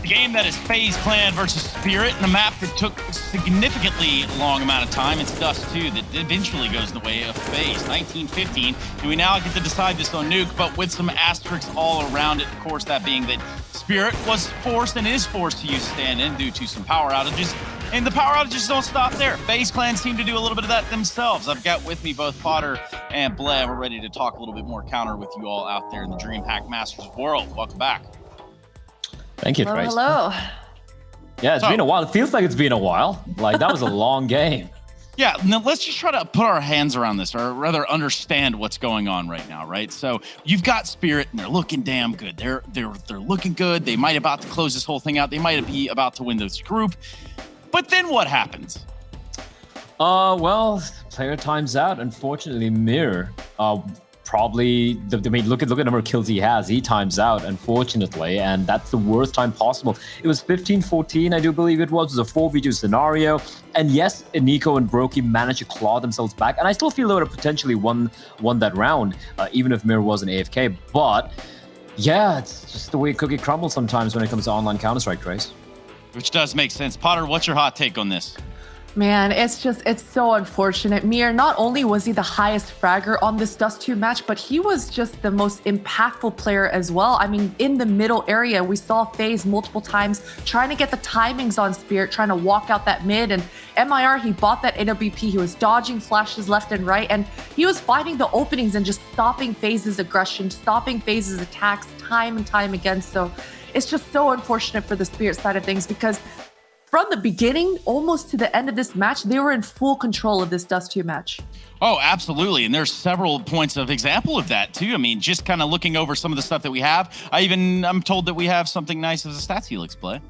The game that is FaZe Clan versus Spirit in a map that took a significantly long amount of time. It's Dust 2 that eventually goes the way of FaZe. 1915. And we now get to decide this on Nuke, but with some asterisks all around it. Of course, that being that Spirit was forced and is forced to use stand-in due to some power outages. And the power outages don't stop there. FaZe Clan seem to do a little bit of that themselves. I've got with me both Potter and Blay. We're ready to talk a little bit more counter with you all out there in the DreamHack Masters world. Welcome back. Thank you, Trace. Hello. Yeah, it's been a while. It feels like it's been a while. Like, that was a long game. Yeah, now let's just try to put our hands around this, or rather understand what's going on right now, right? So you've got Spirit, and they're looking damn good. They're looking good. They might about to close this whole thing out. They might be about to win this group. But then what happens? Well, player times out. Unfortunately, Mir, probably, I mean, look at the number of kills he has. He times out, unfortunately, and that's the worst time possible. It was 15-14, I do believe it was. It was a 4v2 scenario. And yes, Nico and Brokey managed to claw themselves back. And I still feel they would have potentially won that round, even if Mir wasn't AFK. But yeah, it's just the way cookie crumbles sometimes when it comes to online Counter-Strike, Trace. Which does make sense. Potter, what's your hot take on this? Man, it's so unfortunate. Mir, not only was he the highest fragger on this Dust 2 match, but he was just the most impactful player as well. I mean, in the middle area, we saw FaZe multiple times trying to get the timings on Spirit, trying to walk out that mid. And MIR, he bought that AWP. He was dodging flashes left and right. And he was finding the openings and just stopping FaZe's aggression, stopping FaZe's attacks time and time again. So it's just so unfortunate for the Spirit side of things, because from the beginning, almost to the end of this match, they were in full control of this Dust 2 match. Oh, absolutely. And there's several points of example of that, too. I mean, just kind of looking over some of the stuff that we have. I'm told that we have something nice as a stats helix play.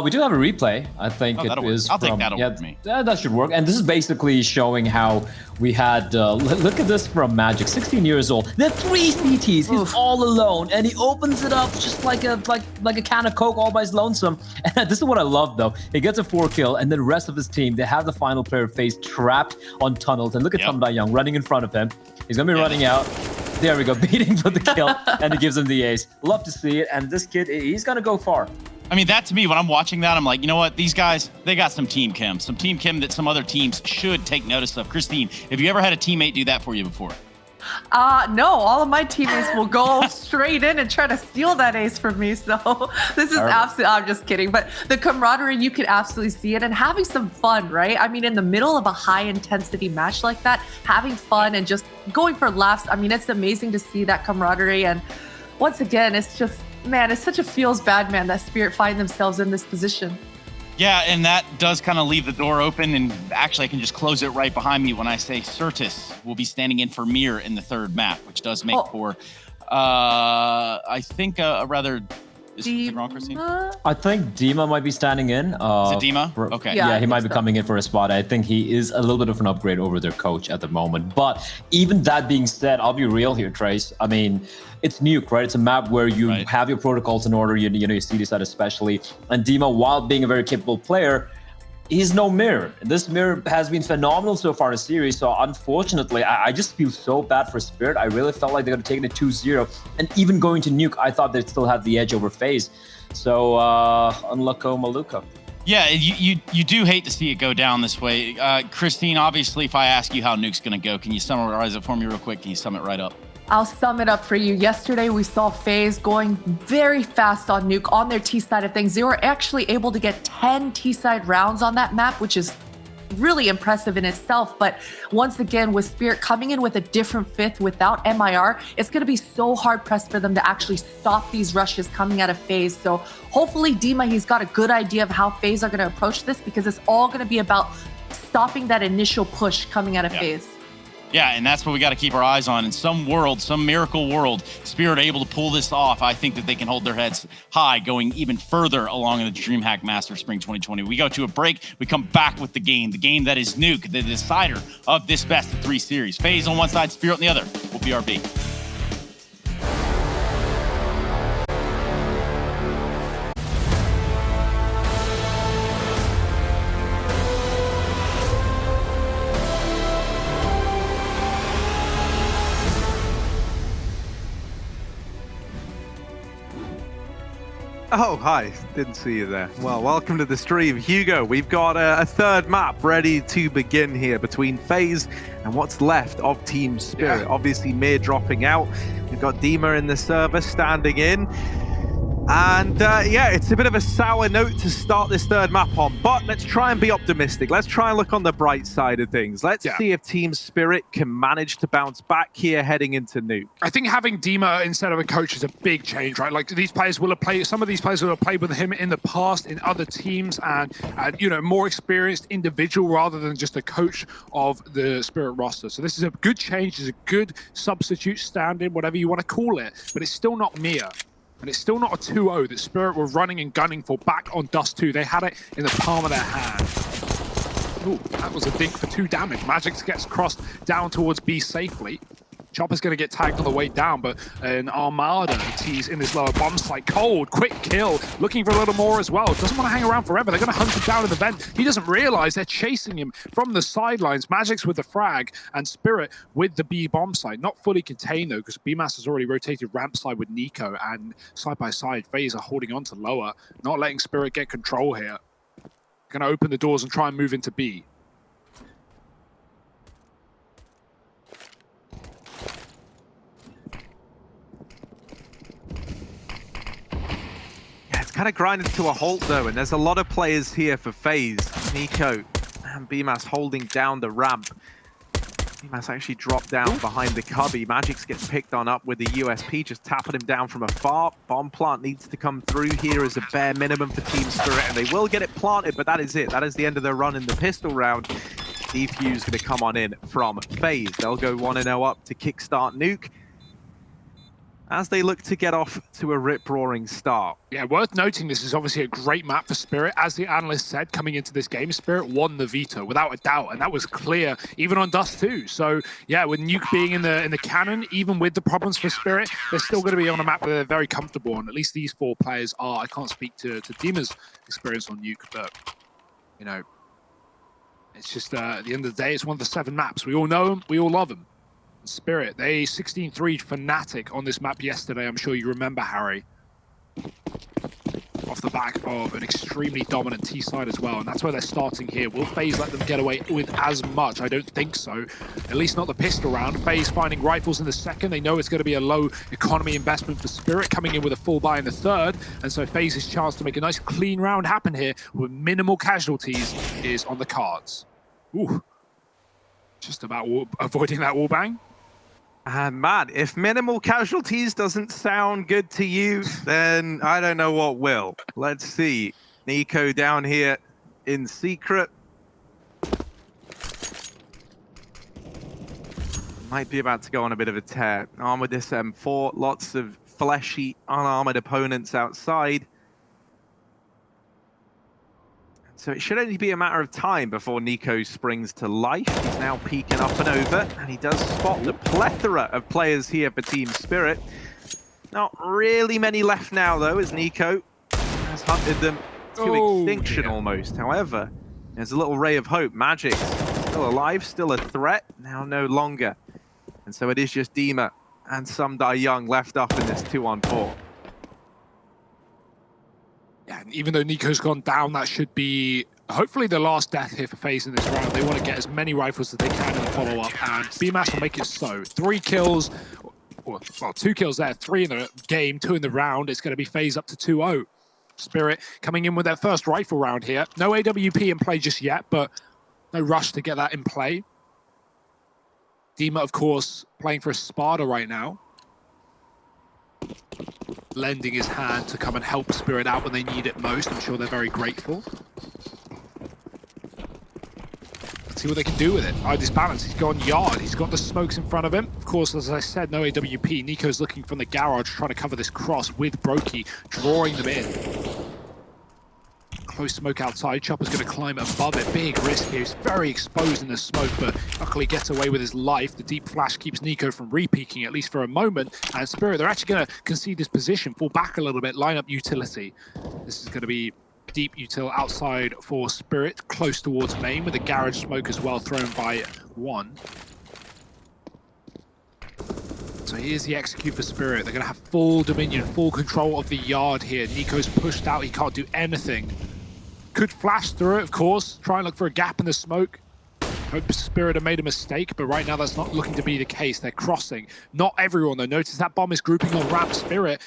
We do have a replay. I think it is. I'll take that over me. That should work. And this is basically showing how we had. Look at this from Magic, 16 years old. There are 3 CTs. He's all alone, and he opens it up just like a can of Coke all by his lonesome. And this is what I love, though. He gets a 4 kill, and then the rest of his team, they have the final player FaZe trapped on tunnels. And look at Tom Young running in front of him. He's gonna be running out. There we go, beating for the kill, and he gives him the ace. Love to see it. And this kid, he's gonna go far. I mean, that to me, when I'm watching that, I'm like, you know what? These guys, they got some team chem that some other teams should take notice of. Christine, have you ever had a teammate do that for you before? No, all of my teammates will go straight in and try to steal that ace from me. So this is absolutely, I'm just kidding. But the camaraderie, you can absolutely see it, and having some fun, right? I mean, in the middle of a high intensity match like that, having fun and just going for laughs. I mean, it's amazing to see that camaraderie. And once again, it's just, man, it's such a feels bad, man, that Spirit find themselves in this position. Yeah, and that does kind of leave the door open, and actually I can just close it right behind me when I say Certus will be standing in for Mir in the third map, which does make for, I think, a rather... Is it wrong, Christine? I think Dima might be standing in. Is it Dima? Okay. Yeah, he might be coming in for a spot. I think he is a little bit of an upgrade over their coach at the moment. But even that being said, I'll be real here, Trace. I mean, it's Nuke, right? It's a map where you have your protocols in order. You know, your CD set especially. And Dima, while being a very capable player, he's no Mir. This Mir has been phenomenal so far in the series. So unfortunately, I just feel so bad for Spirit. I really felt like they could have taken it 2-0. And even going to Nuke, I thought they'd still have the edge over FaZe. So unlucko maluka. Yeah, you do hate to see it go down this way. Christine, obviously, if I ask you how Nuke's going to go, can you summarize it for me real quick? Can you sum it right up? I'll sum it up for you. Yesterday, we saw FaZe going very fast on Nuke on their T side of things. They were actually able to get 10 T side rounds on that map, which is really impressive in itself. But once again, with Spirit coming in with a different fifth without MIR, it's going to be so hard pressed for them to actually stop these rushes coming out of FaZe. So hopefully Dima, he's got a good idea of how FaZe are going to approach this, because it's all going to be about stopping that initial push coming out of FaZe. Yeah, and that's what we got to keep our eyes on. In some world, some miracle world, Spirit able to pull this off. I think that they can hold their heads high going even further along in the DreamHack Masters Spring 2020. We go to a break. We come back with the game that is Nuke, the decider of this best of 3 series. FaZe on one side, Spirit on the other. We'll BRB. Oh, hi. Didn't see you there. Well, welcome to the stream. Hugo, we've got a third map ready to begin here between FaZe and what's left of Team Spirit. Yeah. Obviously, Mir dropping out. We've got Dima in the server standing in. And yeah, it's a bit of a sour note to start this third map on, but let's try and be optimistic. Let's try and look on the bright side of things. Let's see if Team Spirit can manage to bounce back here heading into Nuke. I think having Dima instead of a coach is a big change, right? Like these players will have played, some of these players will have played with him in the past in other teams and you know, more experienced individual rather than just a coach of the Spirit roster. So this is a good change, it's a good substitute stand-in, whatever you want to call it, but it's still not Mia. And it's still not a 2-0 that Spirit were running and gunning for back on Dust 2. They had it in the palm of their hand. Ooh, that was a dink for 2 damage. Magic gets crossed down towards B safely. Chopper's going to get tagged on the way down, but an Armada tees in this lower bomb site. Cold, quick kill, looking for a little more as well. Doesn't want to hang around forever. They're going to hunt him down in the vent. He doesn't realize they're chasing him from the sidelines. Magic's with the frag and Spirit with the B bomb site. Not fully contained though, because BMAS has already rotated ramp side with Nico, and side by side, FaZe are holding on to lower, not letting Spirit get control here. Going to open the doors and try and move into B. Kind of grinded to a halt though, and there's a lot of players here for FaZe. Nico and BMAS holding down the ramp. BMAS actually dropped down behind the cubby. Magix gets picked on up with the USP, just tapping him down from afar. Bomb plant needs to come through here as a bare minimum for Team Spirit, and they will get it planted, but that is it. That is the end of their run in the pistol round. Defuse going to come on in from FaZe. They'll go 1-0 up to kickstart Nuke, as they look to get off to a rip-roaring start. Yeah, worth noting, this is obviously a great map for Spirit. As the analyst said, coming into this game, Spirit won the veto, without a doubt, and that was clear, even on Dust 2. So, yeah, with Nuke being in the cannon, even with the problems for Spirit, they're still going to be on a map where they're very comfortable, and at least these 4 players are. I can't speak to Dima's experience on Nuke, but, you know, it's just, at the end of the day, it's one of the 7 maps. We all know them, we all love them. Spirit, they 16-3'd Fnatic on this map yesterday. I'm sure you remember, Harry. Off the back of an extremely dominant T side as well, and that's where they're starting here. Will FaZe let them get away with as much? I don't think so. At least not the pistol round. FaZe finding rifles in the second. They know it's going to be a low economy investment for Spirit, coming in with a full buy in the third, and so FaZe's chance to make a nice clean round happen here with minimal casualties is on the cards. Ooh. Just about avoiding that wallbang. And man, if minimal casualties doesn't sound good to you, then I don't know what will. Let's see. Nico down here in secret. Might be about to go on a bit of a tear. Arm with this M4, lots of fleshy, unarmored opponents outside. So it should only be a matter of time before Nico springs to life. He's now peeking up and over, and he does spot the plethora of players here for Team Spirit. Not really many left now, though, as Nico has hunted them to extinction almost. However, there's a little ray of hope. Magic still alive, still a threat, now no longer. And so it is just Dima and Sumdai Young left up in this 2-on-4. Yeah, and even though Nico's gone down, that should be hopefully the last death here for FaZe in this round. They want to get as many rifles as they can in the follow-up, and BMAS will make it so. 3 kills, well, 2 kills there, 3 in the game, 2 in the round. It's going to be FaZe up to 2-0. Spirit coming in with their first rifle round here. No AWP in play just yet, but no rush to get that in play. Dima, of course, playing for a Sparta right now. Lending his hand to come and help Spirit out when they need it most. I'm sure they're very grateful. Let's see what they can do with it. This balance, he's gone yard. He's got the smokes in front of him. Of course, as I said, no AWP. Nico's looking from the garage, trying to cover this cross with Brokey, drawing them in. Close smoke outside. Chopper's going to climb above it. Big risk here. He's very exposed in the smoke, but luckily gets away with his life. The deep flash keeps Nico from re-peeking, at least for a moment. And Spirit, they're actually going to concede this position, fall back a little bit, line up utility. This is going to be deep util outside for Spirit, close towards main, with a garage smoke as well thrown by one. So here's the execute for Spirit. They're going to have full dominion, full control of the yard here. Nico's pushed out. He can't do anything. Could flash through it, of course. Try and look for a gap in the smoke. Hope Spirit have made a mistake, but right now that's not looking to be the case. They're crossing. Not everyone, though. Notice that bomb is grouping on ramp. Spirit.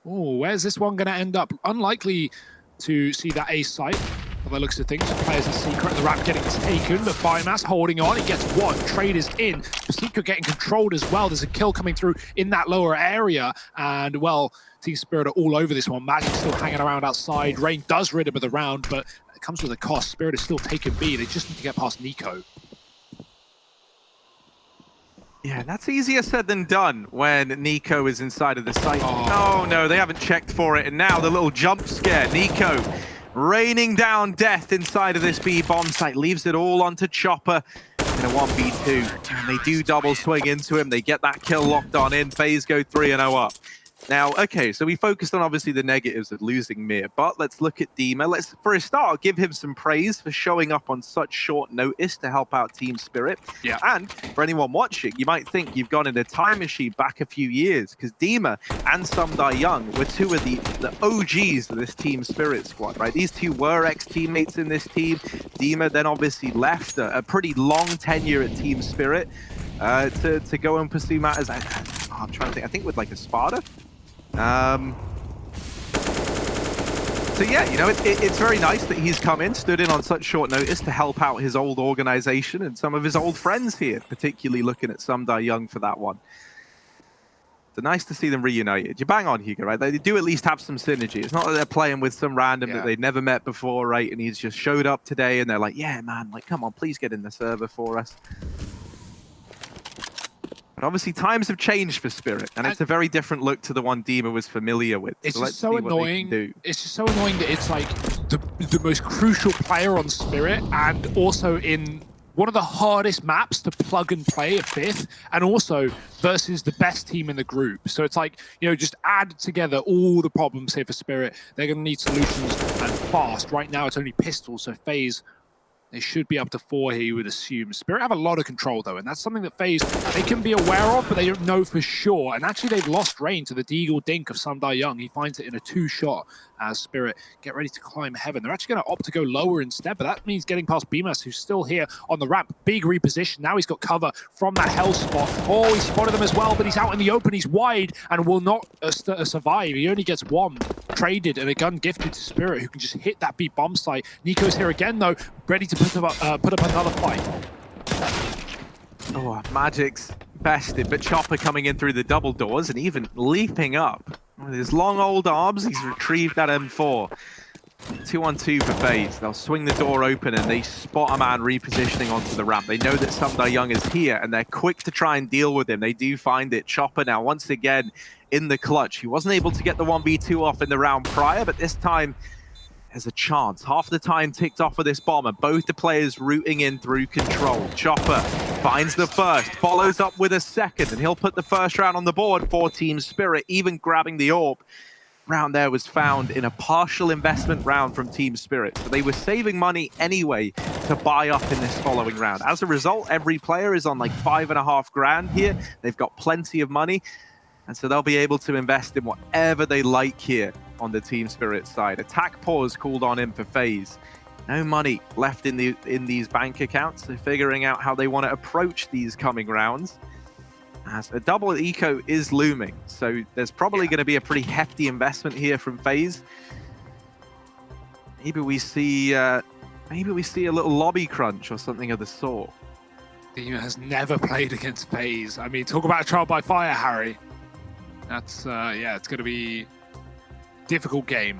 Oh, where's this one going to end up? Unlikely to see that A site. By the looks of things, the players in Secret, the ramp getting taken, but Biomass holding on, he gets one, Trade is in, Secret getting controlled as well, there's a kill coming through in that lower area, and well, Team Spirit are all over this one, Magic still hanging around outside, Rain does rid him of the round, but it comes with a cost, Spirit is still taking B, they just need to get past Nico. Yeah, that's easier said than done when Nico is inside of the site. Oh no, they haven't checked for it, and now the little jump scare, Nico raining down death inside of this B bomb site, leaves it all onto Chopper in a 1v2. And they do double swing into him. They get that kill locked on in. FaZe go 3-0 up. Now, okay, so we focused on obviously the negatives of losing Mir, but let's look at Dima. Let's, for a start, give him some praise for showing up on such short notice to help out Team Spirit. Yeah. And for anyone watching, you might think you've gone in a time machine back a few years, because Dima and Sumdai Young were two of the OGs of this Team Spirit squad, right? These two were ex-teammates in this team. Dima then obviously left a pretty long tenure at Team Spirit to go and pursue matters. I'm trying to think, I think with like a Sparta. So yeah, you know, it's very nice that he's come in, stood in on such short notice to help out his old organization and some of his old friends here, particularly looking at Sumdai Young for that one. So nice to see them reunited. You bang on, Hugo, right? They do at least have some synergy. It's not that they're playing with some random that they've never met before, right? And he's just showed up today and they're like, yeah, man, like, come on, please get in the server for us. But obviously times have changed for Spirit, and it's a very different look to the one Dima was familiar with. It's so just so annoying. It's just so annoying that it's like the most crucial player on Spirit, and also in one of the hardest maps to plug and play at 5th, and also versus the best team in the group. So it's like, you know, just add together all the problems here for Spirit. They're going to need solutions and fast. Right now it's only pistols, so FaZe, they should be up to 4 here, you would assume. Spirit have a lot of control, though, and that's something that FaZe, they can be aware of, but they don't know for sure. And actually, they've lost Rain to the Deagle Dink of Sumdai Young. He finds it in a 2-shot as Spirit get ready to climb heaven. They're actually going to opt to go lower instead, but that means getting past Bemas, who's still here on the ramp. Big reposition. Now he's got cover from that hell spot. Oh, he spotted them as well, but he's out in the open. He's wide and will not survive. He only gets one traded and a gun gifted to Spirit, who can just hit that B bomb site. Nico's here again, though, ready to put up another fight. Oh, Magic's bested, but Chopper coming in through the double doors and even leaping up. With his long old arms, he's retrieved that M4. 2-on-2 for FaZe. They'll swing the door open and they spot a man repositioning onto the ramp. They know that Sumdai Young is here and they're quick to try and deal with him. They do find it. Chopper now once again in the clutch. He wasn't able to get the 1v2 off in the round prior, but this time there's a chance. Half the time ticked off of this bomber. Both the players rooting in through control. Chopper finds the first, follows up with a second, and he'll put the first round on the board for Team Spirit, even grabbing the AWP. Round there was found in a partial investment round from Team Spirit. So they were saving money anyway to buy up in this following round. As a result, every player is on like $5.5 grand here. They've got plenty of money. And so they'll be able to invest in whatever they like here on the Team Spirit side. Attack pause called on in for FaZe. No money left in these bank accounts. So figuring out how they want to approach these coming rounds. As a double eco is looming, so there's probably going to be a pretty hefty investment here from FaZe. Maybe we see a little lobby crunch or something of the sort. Dima has never played against FaZe. I mean, talk about a trial by fire, Harry. That's yeah, it's going to be a difficult game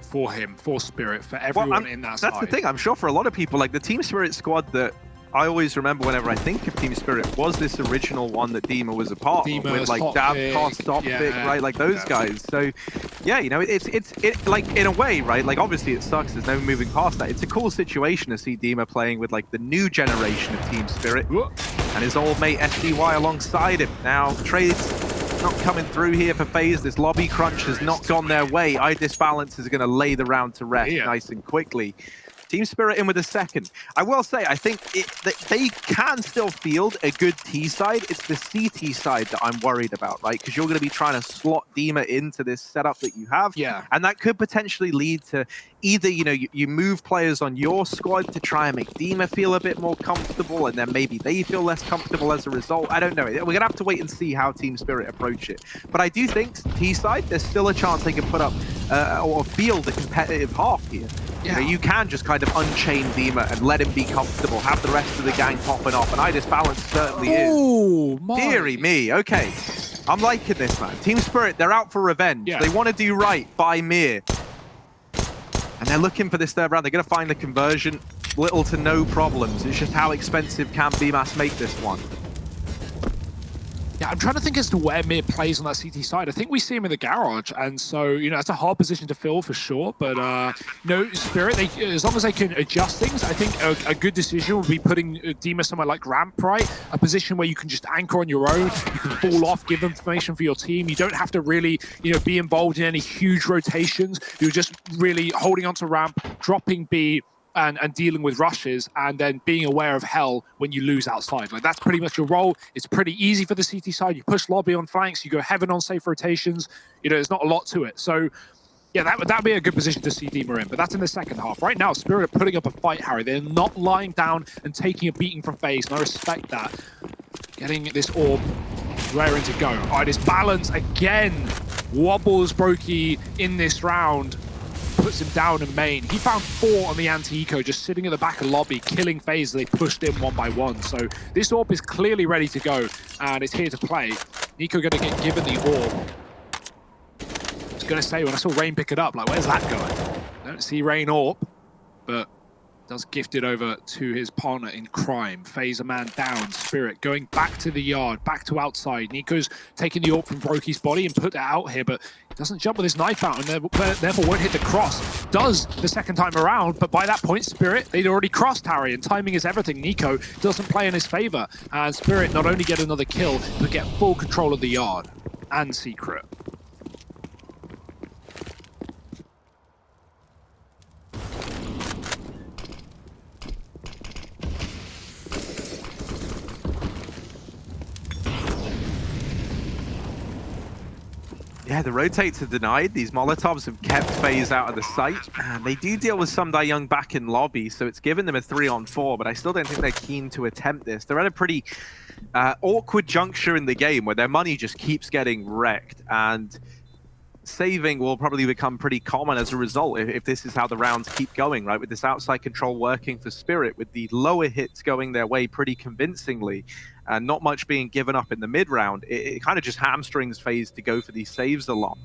for him, for Spirit, for everyone in that side. That's the thing. I'm sure for a lot of people, like the Team Spirit squad that I always remember whenever I think of Team Spirit was this original one that Dima was a part of, with like Dav, Cost, Optic, right? Like those guys. So yeah, you know, it's like in a way, right? Like obviously it sucks. There's no moving past that. It's a cool situation to see Dima playing with like the new generation of Team Spirit and his old mate SDY alongside him. Now trades not coming through here for FaZe. This lobby crunch has not gone their way. Disbalance is going to lay the round to rest nice and quickly. Team Spirit in with a second. I will say, I think they can still field a good T side. It's the CT side that I'm worried about, right? Because you're going to be trying to slot Dima into this setup that you have. Yeah. And that could potentially lead to either, you move players on your squad to try and make Dima feel a bit more comfortable, and then maybe they feel less comfortable as a result. I don't know. We're going to have to wait and see how Team Spirit approach it. But I do think T side, there's still a chance they can put up or field a competitive half here. Yeah. You can just kind of unchain Dima and let him be comfortable, have the rest of the gang popping off, and Idis Balance certainly is. Deary me, okay. I'm liking this, man. Team Spirit, they're out for revenge. Yeah. They want to do right by Mir. And they're looking for this third round. They're going to find the conversion. Little to no problems. It's just how expensive can BMAS make this one. Yeah, I'm trying to think as to where Mir plays on that CT side. I think we see him in the garage, and so, that's a hard position to fill for sure. But, Spirit, as long as they can adjust things, I think a good decision would be putting Dima somewhere like ramp, right? A position where you can just anchor on your own, you can fall off, give information for your team. You don't have to really, be involved in any huge rotations. You're just really holding onto ramp, dropping B, and dealing with rushes, and then being aware of hell when you lose outside. Like, that's pretty much your role. It's pretty easy for the CT side. You push lobby on flanks, you go heaven on safe rotations. There's not a lot to it. So, yeah, that'd be a good position to see Dima in, but that's in the second half. Right now, Spirit are putting up a fight, Harry. They're not lying down and taking a beating from FaZe, and I respect that. Getting this orb raring to go. All right, this balance again wobbles Brokey in this round. Puts him down in main. He found 4 on the anti-eco, just sitting at the back of lobby, killing FaZe. They pushed in 1 by 1. So this orb is clearly ready to go, and it's here to play. Nico going to get given the orb. I was going to say, when I saw Rain pick it up, like, where's that going? Don't see Rain orb, but does gift it over to his partner in crime. FaZe a man down. Spirit going back to the yard, back to outside. Nico's taking the orb from Brokey's body and put it out here, but doesn't jump with his knife out and therefore won't hit the cross. Does the second time around, but by that point, Spirit, they'd already crossed Harry, and timing is everything. Nico doesn't play in his favor, and Spirit not only get another kill, but get full control of the yard and Secret. Yeah, the rotates are denied. These Molotovs have kept FaZe out of the sight. And they do deal with some Young back in lobby, so it's given them a 3-on-4, but I still don't think they're keen to attempt this. They're at a pretty awkward juncture in the game where their money just keeps getting wrecked, and saving will probably become pretty common as a result if this is how the rounds keep going, right? With this outside control working for Spirit, with the lower hits going their way pretty convincingly, and not much being given up in the mid round, it kind of just hamstrings FaZe to go for these saves a lot.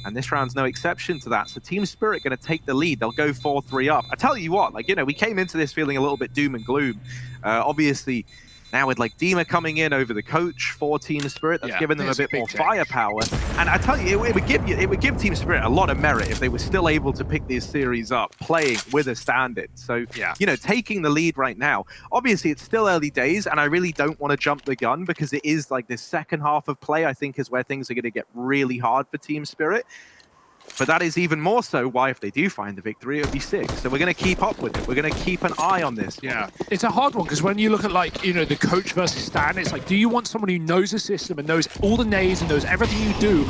And this round's no exception to that. So Team Spirit going to take the lead. They'll go 4-3 up. I tell you what, we came into this feeling a little bit doom and gloom. Obviously, now with Dima coming in over the coach for Team Spirit, that's given them a bit more firepower. And I tell you, it would give Team Spirit a lot of merit if they were still able to pick this series up, playing with a standard. So, taking the lead right now. Obviously, it's still early days, and I really don't want to jump the gun, because it is this second half of play, I think, is where things are going to get really hard for Team Spirit. But that is even more so why, if they do find the victory, it would be 6. So we're going to keep up with it. We're going to keep an eye on this. Yeah, it's a hard one, because when you look at the coach versus Stan, it's do you want someone who knows the system and knows all the nades and knows everything you do,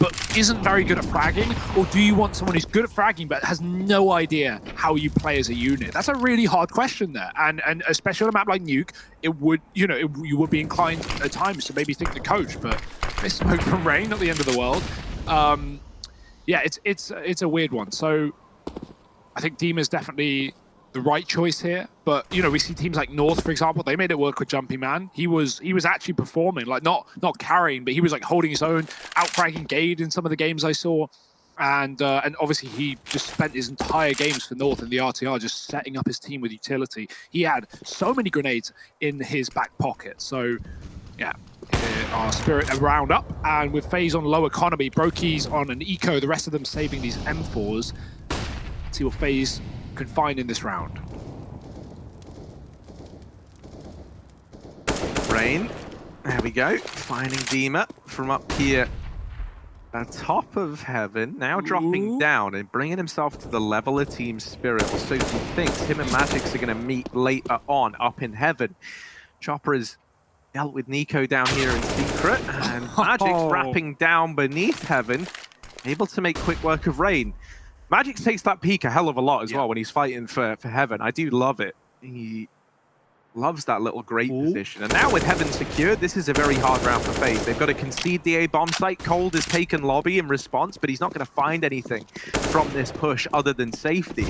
but isn't very good at fragging? Or do you want someone who's good at fragging but has no idea how you play as a unit? That's a really hard question there. And especially on a map like Nuke, it would, you would be inclined at times to maybe think the coach, but it's smoke from Rain, not the end of the world. Yeah, it's a weird one. So I think Dima is definitely the right choice here. But we see teams like North, for example, they made it work with Jumpy Man. He was actually performing, not carrying, but he was holding his own, out-fragging Gade in some of the games I saw. And obviously he just spent his entire games for North in the RTR just setting up his team with utility. He had so many grenades in his back pocket. So yeah. Our Spirit a round up, and with FaZe on low economy, Brokey's on an eco, the rest of them saving these M4s. Let's see what FaZe can find in this round. Rain, there we go, finding Dima from up here At top of heaven, now dropping down and bringing himself to the level of Team Spirit. So he thinks him and Magix are going to meet later on up in heaven. Chopper has dealt with Nico down here in secret, and Magix wrapping down beneath heaven, able to make quick work of Rain. Magix takes that peak a hell of a lot as well when he's fighting for heaven. I do love it. He loves that little great position. And now with heaven secured, this is a very hard round for FaZe. They've got to concede the A bomb site. Cold has taken lobby in response, but he's not going to find anything from this push other than safety.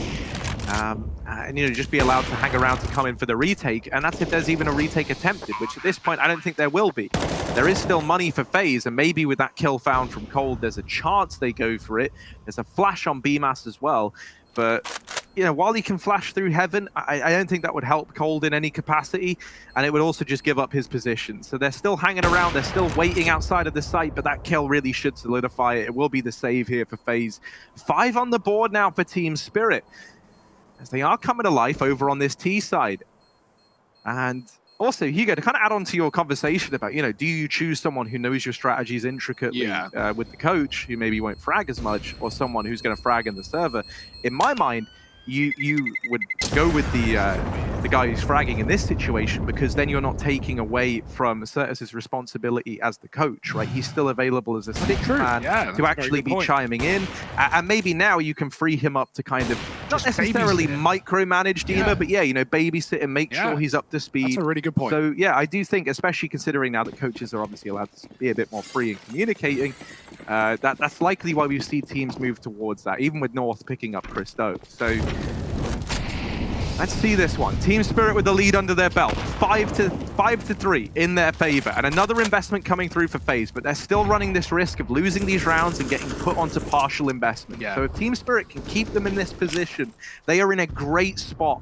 And just be allowed to hang around to come in for the retake. And that's if there's even a retake attempted, which at this point I don't think there will be. There is still money for FaZe, and maybe with that kill found from Cold, there's a chance they go for it. There's a flash on BMAS as well. But while he can flash through heaven, I don't think that would help Cold in any capacity, and it would also just give up his position. So they're still hanging around, they're still waiting outside of the site, but that kill really should solidify it. It will be the save here for FaZe. 5 on the board now for Team Spirit, as they are coming to life over on this T side. And also, Hugo, to kind of add on to your conversation about, do you choose someone who knows your strategies intricately with the coach, who maybe won't frag as much, or someone who's going to frag in the server? In my mind, you would go with the guy who's fragging in this situation, because then you're not taking away from Certus's responsibility as the coach, right? He's still available as a stick man to actually be chiming in, and maybe now you can free him up to kind of not necessarily micromanage Dima, but babysit and make sure he's up to speed. That's a really good point. So I do think, especially considering now that coaches are obviously allowed to be a bit more free in communicating, that's likely why we've seen teams move towards that, even with North picking up Christo. So let's see this one. Team Spirit with the lead under their belt. 5-3 in their favor. And another investment coming through for FaZe, but they're still running this risk of losing these rounds and getting put onto partial investment. So if Team Spirit can keep them in this position, they are in a great spot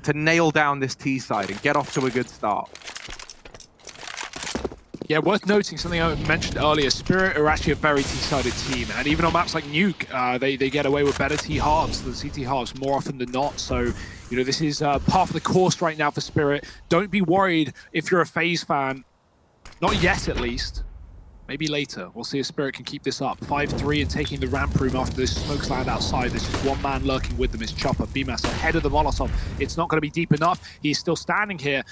to nail down this T side and get off to a good start. Yeah, worth noting something I mentioned earlier. Spirit are actually a very T-sided team, and even on maps like Nuke, they get away with better T halves than CT halves more often than not. So, this is part of the course right now for Spirit. Don't be worried if you're a FaZe fan. Not yet, at least. Maybe later. We'll see if Spirit can keep this up. 5-3 and taking the ramp room after this smokes land outside. There's just one man lurking with them. It's Chopper. BMAS ahead of the Molotov. It's not going to be deep enough. He's still standing here.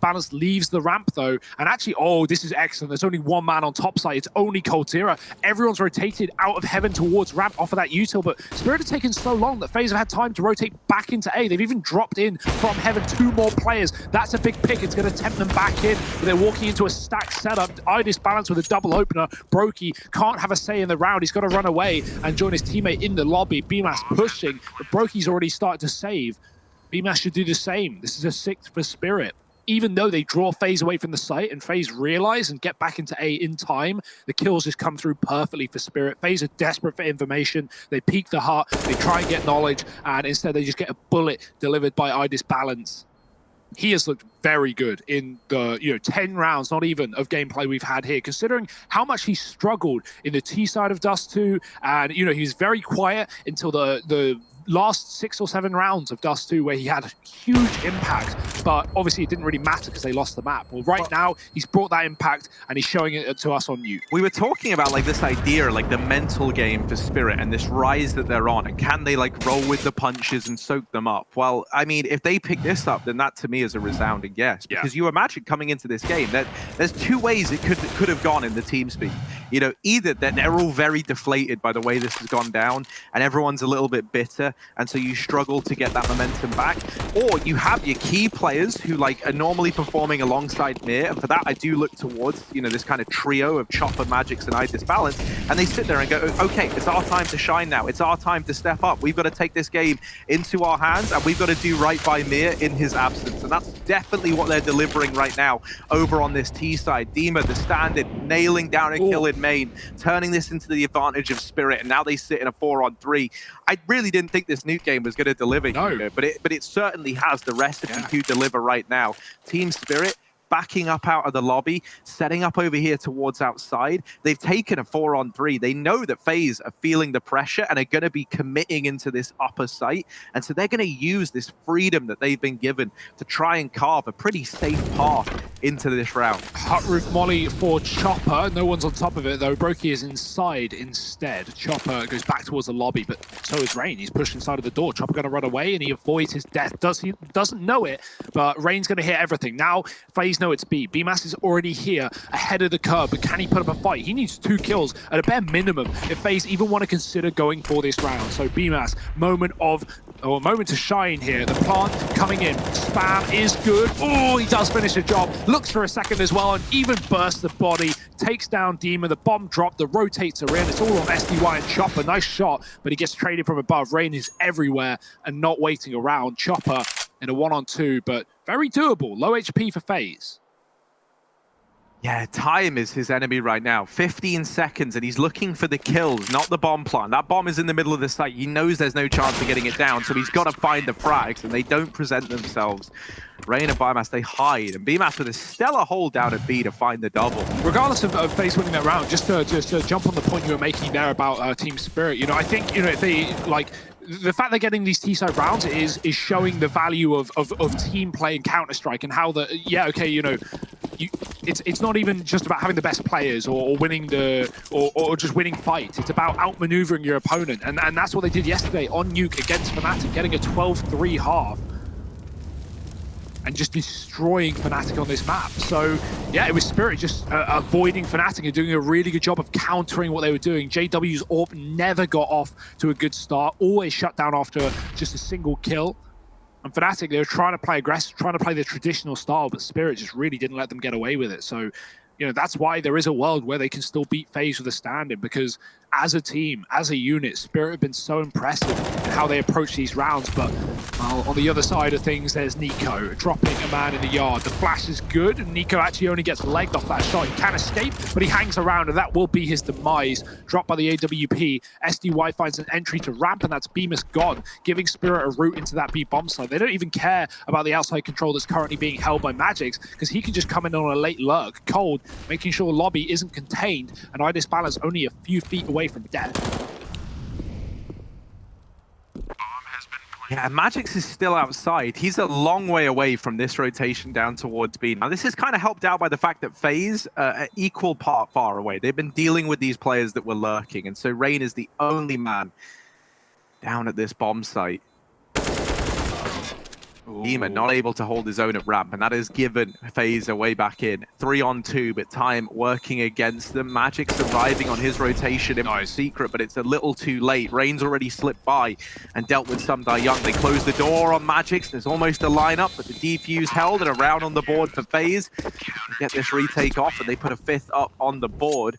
Balance leaves the ramp though, and actually, this is excellent. There's only one man on top side. It's only Coldzera. Everyone's rotated out of heaven towards ramp off of that util, but Spirit have taken so long that FaZe have had time to rotate back into A. They've even dropped in from heaven 2 more players. That's a big pick. It's going to tempt them back in, but they're walking into a stacked setup. Balance with a double opener. Brokey can't have a say in the round. He's got to run away and join his teammate in the lobby. BMAS pushing, but Brokey's already started to save. BMAS should do the same. This is a 6 for Spirit. Even though they draw FaZe away from the site and FaZe realize and get back into A in time, the kills just come through perfectly for Spirit. FaZe are desperate for information. They peek the heart, they try and get knowledge, and instead they just get a bullet delivered by Balance. He has looked very good in the 10 rounds, not even, of gameplay we've had here, considering how much he struggled in the T side of Dust 2, and he was very quiet until the last 6 or 7 rounds of Dust 2 where he had a huge impact, but obviously it didn't really matter because they lost the map. Well, right now, he's brought that impact and he's showing it to us on Nuke. We were talking about this idea, the mental game for Spirit and this rise that they're on, and can they roll with the punches and soak them up? Well, I mean, if they pick this up, then that to me is a resounding yes, because you imagine coming into this game that there's 2 ways it could have gone in the team speak. Either that they're all very deflated by the way this has gone down and everyone's a little bit bitter, and so you struggle to get that momentum back, or you have your key players who are normally performing alongside Mir, and for that I do look towards this kind of trio of Chopper, Magix, and Balance, and they sit there and go, okay, it's our time to shine now, it's our time to step up, we've got to take this game into our hands, and we've got to do right by Mir in his absence, and that's definitely what they're delivering right now over on this T side. Dima, the stand-in, nailing down a kill in main, turning this into the advantage of Spirit, and now they sit in a 4-on-3. I really didn't think this Nuke game was going to deliver, but it certainly has the recipe to deliver right now. Team Spirit backing up out of the lobby, setting up over here towards outside. They've taken a 4-on-3. They know that FaZe are feeling the pressure and are going to be committing into this upper site, and so they're going to use this freedom that they've been given to try and carve a pretty safe path into this round. Hut roof molly for Chopper. No one's on top of it though. Brokey is inside instead. Chopper goes back towards the lobby, but so is Rain. He's pushed inside of the door. Chopper going to run away and he avoids his death. He doesn't know it, but Rain's going to hit everything. Now FaZe know it's B. BMAS is already here ahead of the curve, but can he put up a fight? He needs 2 kills at a bare minimum if FaZe even want to consider going for this round. So BMAS, moment to shine here. The plant coming in. Spam is good. Oh, he does finish the job. Looks for a second as well and even bursts the body. Takes down Demon. The bomb dropped. The rotates are in. It's all on SDY and Chopper. Nice shot, but he gets traded from above. Rain is everywhere and not waiting around. Chopper in a 1-on-2, but very doable. Low HP for FaZe. Yeah, time is his enemy right now. 15 seconds, and he's looking for the kills, not the bomb plant. That bomb is in the middle of the site. He knows there's no chance of getting it down, so he's got to find the frags, and they don't present themselves. Rain and BMAS, they hide, and BMAS with a stellar hold down at B to find the double. Regardless of FaZe winning that round, just to jump on the point you were making there about Team Spirit, you know, I think, you know, if they, like, the fact they're getting these T-side rounds is showing the value of team play in Counter-Strike and how the, yeah, okay, you know, it's not even just about having the best players or winning or just winning fights. It's about outmaneuvering your opponent, and that's what they did yesterday on Nuke against Fnatic, getting a 12-3 half and just destroying Fnatic on this map. So yeah, it was Spirit just avoiding Fnatic and doing a really good job of countering what they were doing. JW's AWP never got off to a good start, always shut down after just a single kill. And Fnatic, they were trying to play aggressive, trying to play the traditional style, but Spirit just really didn't let them get away with it. So, you know, that's why there is a world where they can still beat FaZe with a stand-in, because as a team, as a unit, Spirit have been so impressive in how they approach these rounds. But, well, on the other side of things, there's Nico dropping a man in the yard. The flash is good, and Nico actually only gets legged off that shot. He can escape, but he hangs around, and that will be his demise. Dropped by the AWP. SDY finds an entry to ramp, and that's BMAS gone, giving Spirit a route into that B bomb site. They don't even care about the outside control that's currently being held by Magix, because he can just come in on a late lurk, cold, making sure lobby isn't contained, and IDisbalance only a few feet away from death. Yeah, Magix is still outside. He's a long way away from this rotation down towards B. Now, this is kind of helped out by the fact that FaZe are equal part far away. They've been dealing with these players that were lurking, and so Rain is the only man down at this bomb site. Demon not able to hold his own at ramp, and that has given FaZe a way back in. 3-on-2, but time working against them. Magic surviving on his rotation in secret, but it's a little too late. Rain's already slipped by and dealt with some Young. They close the door on Magic. There's almost a lineup, but the defuse held and a round on the board for FaZe. They get this retake off, and they put a 5th up on the board.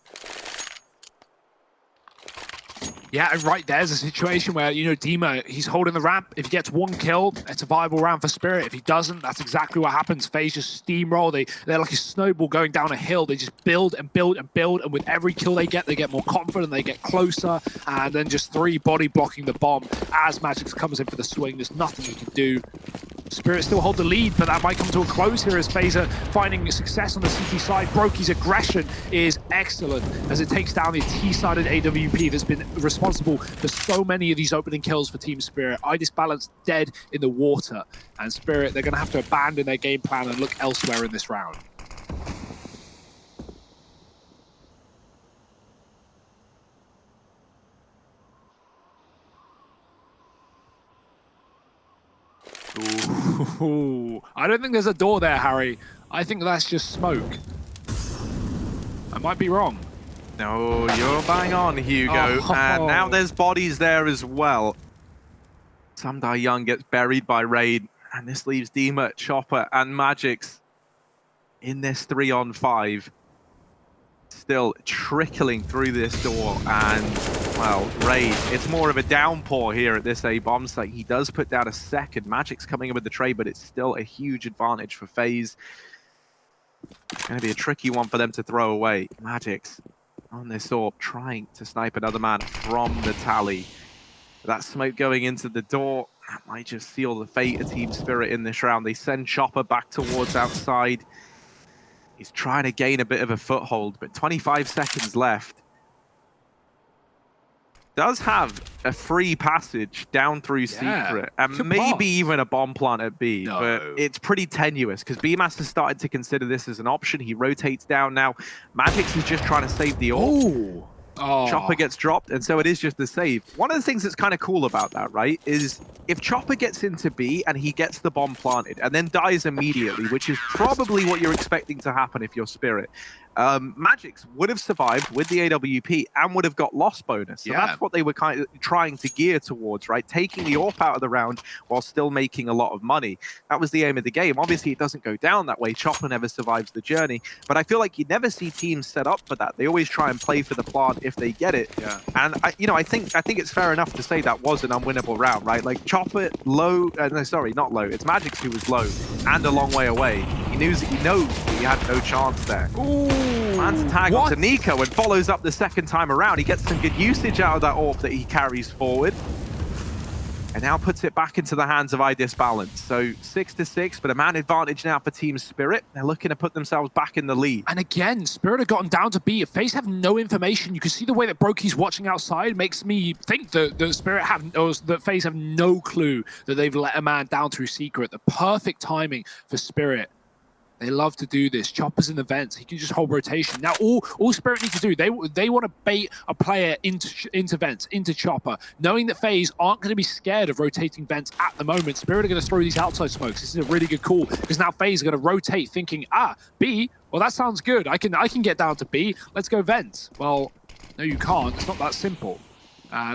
Yeah, and right there's a situation where, you know, Dima, he's holding the ramp. If he gets 1 kill, it's a viable round for Spirit. If he doesn't, that's exactly what happens. FaZe just steamroll. They're like a snowball going down a hill. They just build and build and build, and with every kill they get more confident, they get closer, and then just 3 body blocking the bomb as Magix comes in for the swing. There's nothing he can do. Spirit still hold the lead, but that might come to a close here as FaZe are finding success on the CT side. Brokey's aggression is excellent as it takes down the T-sided AWP that's been responsible for so many of these opening kills for Team Spirit. IDisbalance dead in the water, and Spirit, they're going to have to abandon their game plan and look elsewhere in this round. Ooh, I don't think there's a door there, Harry. I think that's just smoke. I might be wrong. No, you're bang on, Hugo. Oh. And now there's bodies there as well. Young gets buried by Raid, and this leaves Dima, Chopper, and Magix in this 3-on-5. Still trickling through this door, and, well, Raid, it's more of a downpour here at this A bomb site. He does put down a second. Magic's coming in with the trade, but it's still a huge advantage for FaZe. It's going to be a tricky one for them to throw away. Magic's on this AWP, trying to snipe another man from the tally. That smoke going into the door, that might just seal the fate of Team Spirit in this round. They send Chopper back towards outside. He's trying to gain a bit of a foothold, but 25 seconds left. does have a free passage down through Secret, and maybe even a bomb plant at B, but it's pretty tenuous because BMAS has started to consider this as an option. He rotates down now. Magix is just trying to save the ult. Chopper gets dropped, and so it is just the save. One of the things that's kind of cool about that, right, is if Chopper gets into B and he gets the bomb planted and then dies immediately, which is probably what you're expecting to happen if you're Spirit, Magix would have survived with the AWP and would have got loss bonus. So that's what they were kind of trying to gear towards, right? Taking the AWP out of the round while still making a lot of money. That was the aim of the game. Obviously, it doesn't go down that way. Chopper never survives the journey. But I feel like you never see teams set up for that. They always try and play for the plant if they get it. And I think it's fair enough to say that was an unwinnable round, right? Like Chopper low, no, sorry, not low. It's Magix who was low and a long way away. He knows that he had no chance there. Plans a tag onto Nico and follows up the second time around. He gets some good usage out of that AWP that he carries forward. And now puts it back into the hands of iDisbalance. So 6-6, but a man advantage now for Team Spirit. They're looking to put themselves back in the lead. And again, Spirit have gotten down to B. FaZe have no information. You can see the way that Brokey's watching outside makes me think that that FaZe have no clue that they've let a man down through Secret. The perfect timing for Spirit. They love to do this. Chopper's in the vents. He can just hold rotation. Now, all Spirit need to do, they want to bait a player into vents, into Chopper, knowing that FaZe aren't going to be scared of rotating vents at the moment. Spirit are going to throw these outside smokes. This is a really good call because now FaZe are going to rotate, thinking, B. Well, that sounds good. I can get down to B. Let's go vents. Well, no, you can't. It's not that simple.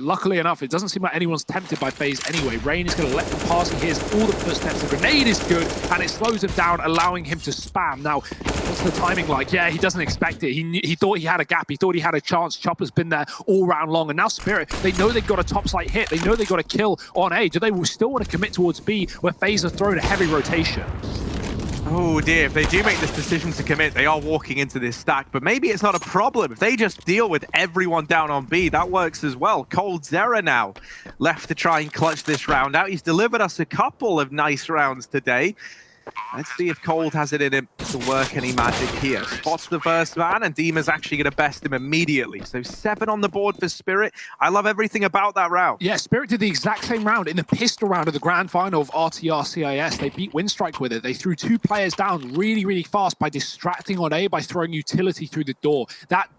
Luckily enough, it doesn't seem like anyone's tempted by FaZe anyway. Rain is going to let them pass. He hears all the footsteps. The grenade is good, and it slows him down, allowing him to spam. Now, what's the timing like? Yeah, he doesn't expect it. He thought he had a gap. He thought he had a chance. Chopper's been there all round long, and now Spirit, they know they've got a top site hit. They know they've got a kill on A. Do they still want to commit towards B, where FaZe have thrown a heavy rotation? Oh dear, if they do make this decision to commit, they are walking into this stack, but maybe it's not a problem. If they just deal with everyone down on B, that works as well. coldzera now left to try and clutch this round out. He's delivered us a couple of nice rounds today. Let's see if Cold has it in him to work any magic here. Spots the first man, and Dima's actually going to best him immediately. So 7 on the board for Spirit. I love everything about that round. Yeah, Spirit did the exact same round in the pistol round of the grand final of RTR CIS. They beat Winstrike with it. They threw 2 players down really, really fast by distracting on A, by throwing utility through the door. That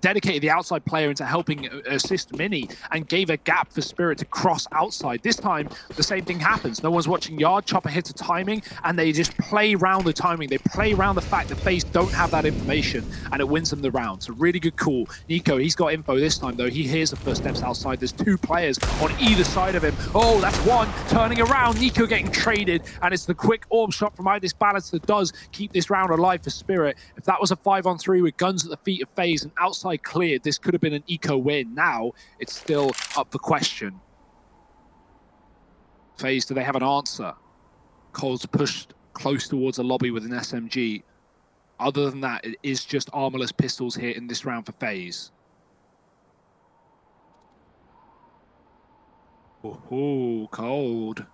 dedicated the outside player into helping assist Mini and gave a gap for Spirit to cross outside. This time, the same thing happens. No one's watching Yard. Chopper hits a timing, and they just play around the timing. They play around the fact that FaZe don't have that information, and it wins them the round. So really good call. Nico, he's got info this time, though. He hears the first steps outside. There's 2 players on either side of him. Oh, that's one turning around. Nico getting traded, and it's the quick orb shot from iDisbalance that does keep this round alive for Spirit. If that was a 5-on-3 with guns at the feet of FaZe and outside cleared, this could have been an eco win. Now it's still up for question. FaZe, do they have an answer? Cole's pushed close towards a lobby with an SMG. Other than that, it is just armorless pistols here in this round for FaZe. Oh, Cold.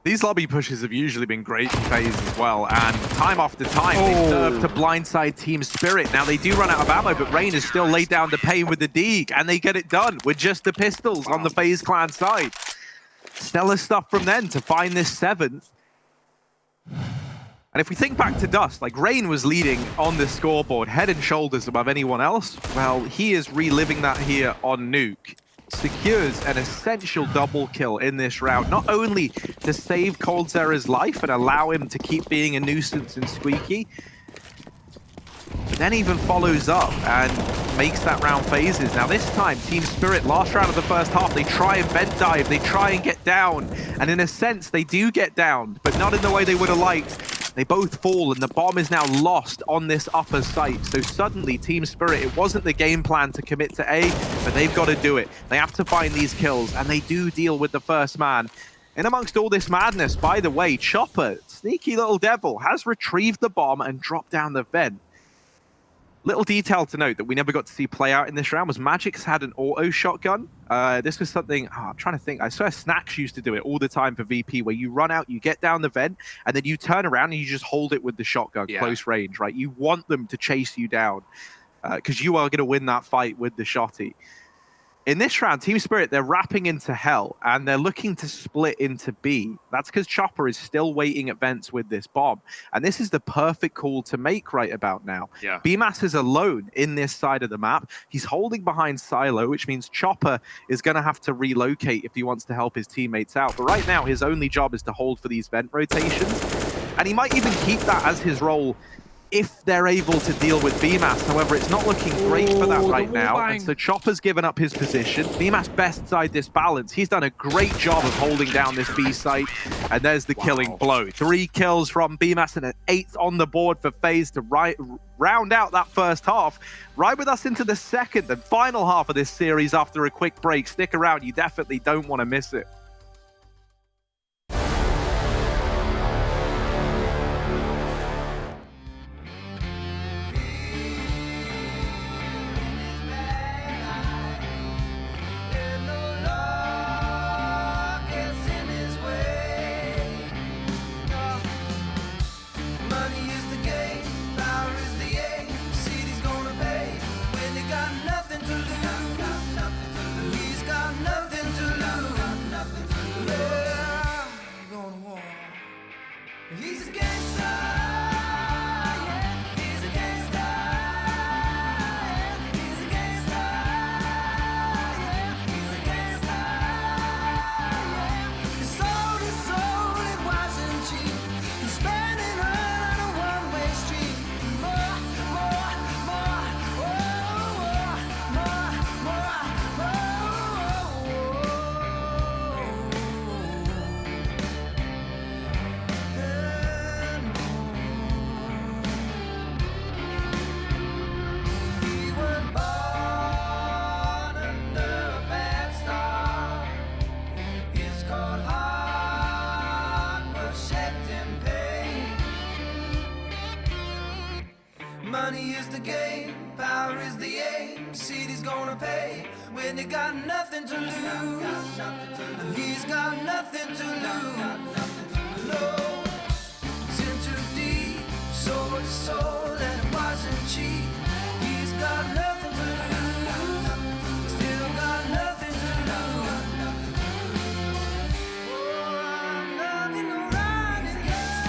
These lobby pushes have usually been great for FaZe as well, and time after time they serve to blindside Team Spirit. Now they do run out of ammo, but Rain has still laid down the pain with the Deeg, and they get it done with just the pistols on the FaZe clan side. Stellar stuff from them to find this 7th. And if we think back to Dust, like Rain was leading on the scoreboard, head and shoulders above anyone else. Well, he is reliving that here on Nuke. Secures an essential double kill in this round, not only to save coldzera's life and allow him to keep being a nuisance and squeaky, but then even follows up and makes that round FaZe's. Now this time, Team Spirit, last round of the first half, they try and vent dive, they try and get down, and in a sense, they do get down, but not in the way they would have liked. They both fall, and the bomb is now lost on this upper site. So suddenly, Team Spirit, it wasn't the game plan to commit to A, but they've got to do it. They have to find these kills, and they do deal with the first man. In amongst all this madness, by the way, Chopper, sneaky little devil, has retrieved the bomb and dropped down the vent. Little detail to note that we never got to see play out in this round was Magix had an auto shotgun. This was something, I'm trying to think, I swear Snacks used to do it all the time for VP, where you run out, you get down the vent, and then you turn around and you just hold it with the shotgun, close range, right? You want them to chase you down, because you are going to win that fight with the shotty. In this round, Team Spirit, they're wrapping into Hell, and they're looking to split into B. That's because Chopper is still waiting at vents with this bomb. And this is the perfect call to make right about now. Yeah. BMAS is alone in this side of the map. He's holding behind Silo, which means Chopper is going to have to relocate if he wants to help his teammates out. But right now, his only job is to hold for these vent rotations. And he might even keep that as his role if they're able to deal with BMAS. However, it's not looking great for that right now. And so Chopper's given up his position. BMAS best side this balance. He's done a great job of holding down this B site. And there's the killing blow. 3 kills from BMAS and an 8th on the board for FaZe to round out that first half. Ride with us into the second and final half of this series after a quick break. Stick around. You definitely don't want to miss it. Money is the game, power is the aim. City's gonna pay when they got nothing to lose. He's got nothing to lose. Low, it's in too deep, soul to soul, and it wasn't cheap. He's got nothing to lose, still got nothing to lose. Oh, I'm nothing to run against.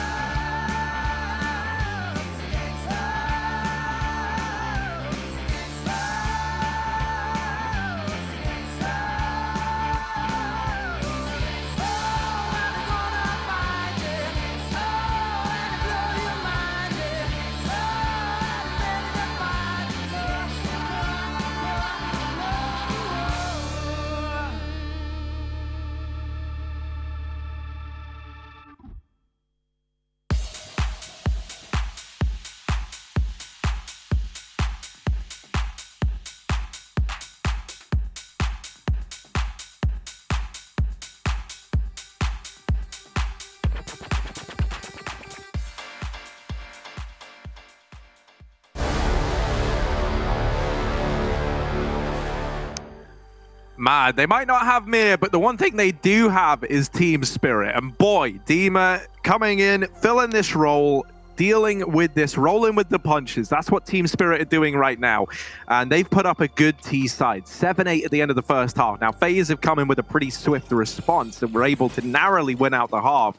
Man, they might not have Mir, but the one thing they do have is Team Spirit. And boy, Dima coming in, filling this role, dealing with this, rolling with the punches. That's what Team Spirit are doing right now. And they've put up a good T side. 7-8 at the end of the first half. Now, FaZe have come in with a pretty swift response and were able to narrowly win out the half.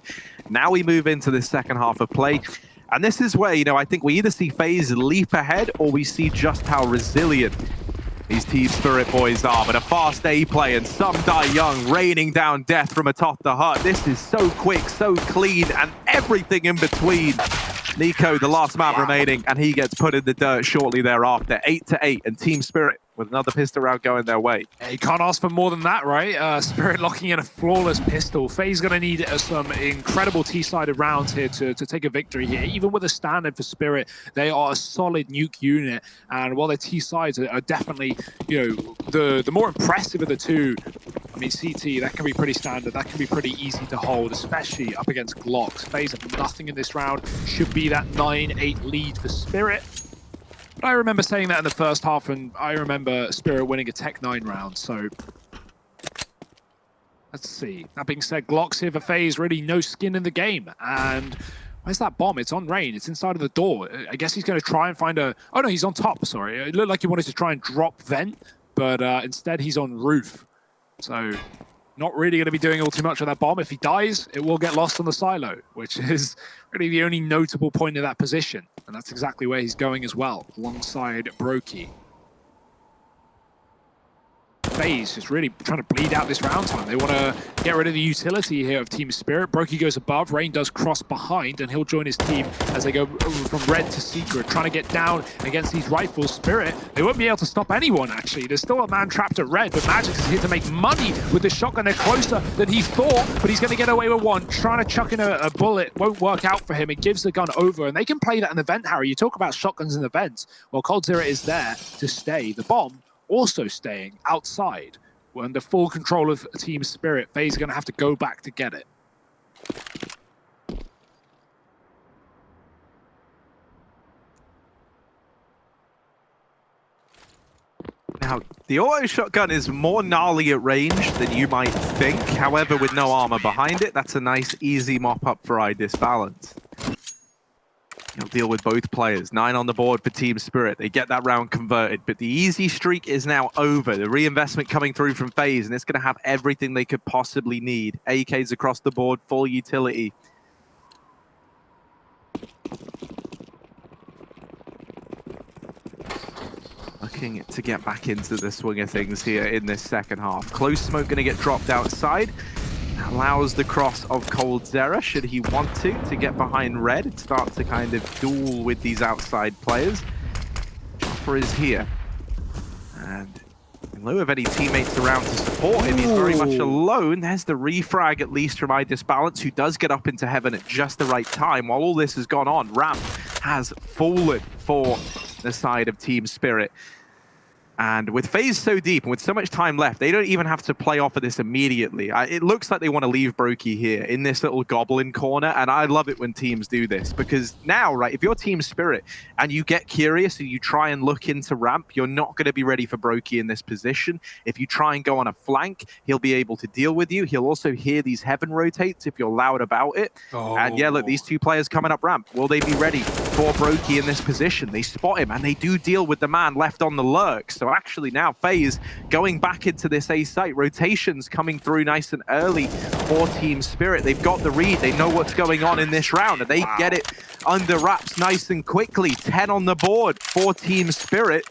Now we move into the second half of play. And this is where, I think we either see FaZe leap ahead or we see just how resilient these Team Spirit boys are. But a fast A play and some die young, raining down death from atop the hut. This is so quick, so clean, and everything in between. Nico, the last man remaining, and he gets put in the dirt shortly thereafter. 8-8, and Team Spirit with another pistol round going their way. Yeah, you can't ask for more than that, right? Spirit locking in a flawless pistol. FaZe going to need some incredible T-sided rounds here to take a victory here. Even with a standard for Spirit, they are a solid Nuke unit. And while their T-sides are definitely, the more impressive of the two, I mean, CT, that can be pretty standard. That can be pretty easy to hold, especially up against Glocks. FaZe have nothing in this round. Should be that 9-8 lead for Spirit. But I remember saying that in the first half, and I remember Spirit winning a Tech 9 round, so let's see. That being said, Glocks here for FaZe, really no skin in the game. And where's that bomb? It's on Rain. It's inside of the door. I guess he's going to try and find a... Oh, no, he's on top, sorry. It looked like he wanted to try and drop vent, but instead he's on roof. So not really going to be doing all too much with that bomb. If he dies, it will get lost on the silo, which is really the only notable point of that position. And that's exactly where he's going as well, alongside Brokey. FaZe is really trying to bleed out this round time. They want to get rid of the utility here of Team Spirit. Brokey goes above, Rain does cross behind, and he'll join his team as they go from red to Secret, trying to get down against these rifles. Spirit, they won't be able to stop anyone, actually. There's still a man trapped at red, but Magic is here to make money with the shotgun. They're closer than he thought, but he's going to get away with one. Trying to chuck in a bullet won't work out for him. It gives the gun over, and they can play that in the vent, Harry. You talk about shotguns in the vents. Well, coldzera is there to stay. The bomb also staying outside. We're under full control of Team Spirit. FaZe are going to have to go back to get it. Now, the auto shotgun is more gnarly at range than you might think. However, with no armor behind it, that's a nice, easy mop-up for iDisbalance. He'll deal with both players. 9 on the board for Team Spirit. They get that round converted, but the easy streak is now over. The reinvestment coming through from FaZe, and it's going to have everything they could possibly need. AKs across the board, full utility. Looking to get back into the swing of things here in this second half. Close smoke going to get dropped outside. Allows the cross of coldzera, should he want to get behind red and start to kind of duel with these outside players. Chopper is here. And in lieu of any teammates around to support him, he's very much alone. There's the refrag, at least, from iDisbalance, who does get up into heaven at just the right time. While all this has gone on, Ramp has fallen for the side of Team Spirit. And with FaZe so deep and with so much time left, they don't even have to play off of this immediately. It looks like they want to leave Brokey here in this little goblin corner. And I love it when teams do this, because now, right, if you're Team Spirit and you get curious and you try and look into Ramp, you're not going to be ready for Brokey in this position. If you try and go on a flank, he'll be able to deal with you. He'll also hear these heaven rotates if you're loud about it. And yeah, look, these two players coming up Ramp. Will they be ready for Brokey in this position? They spot him and they do deal with the man left on the lurk. So actually now FaZe going back into this A site. Rotations coming through nice and early for Team Spirit. They've got the read. They know what's going on in this round, and they get it under wraps nice and quickly. 10 on the board for Team Spirit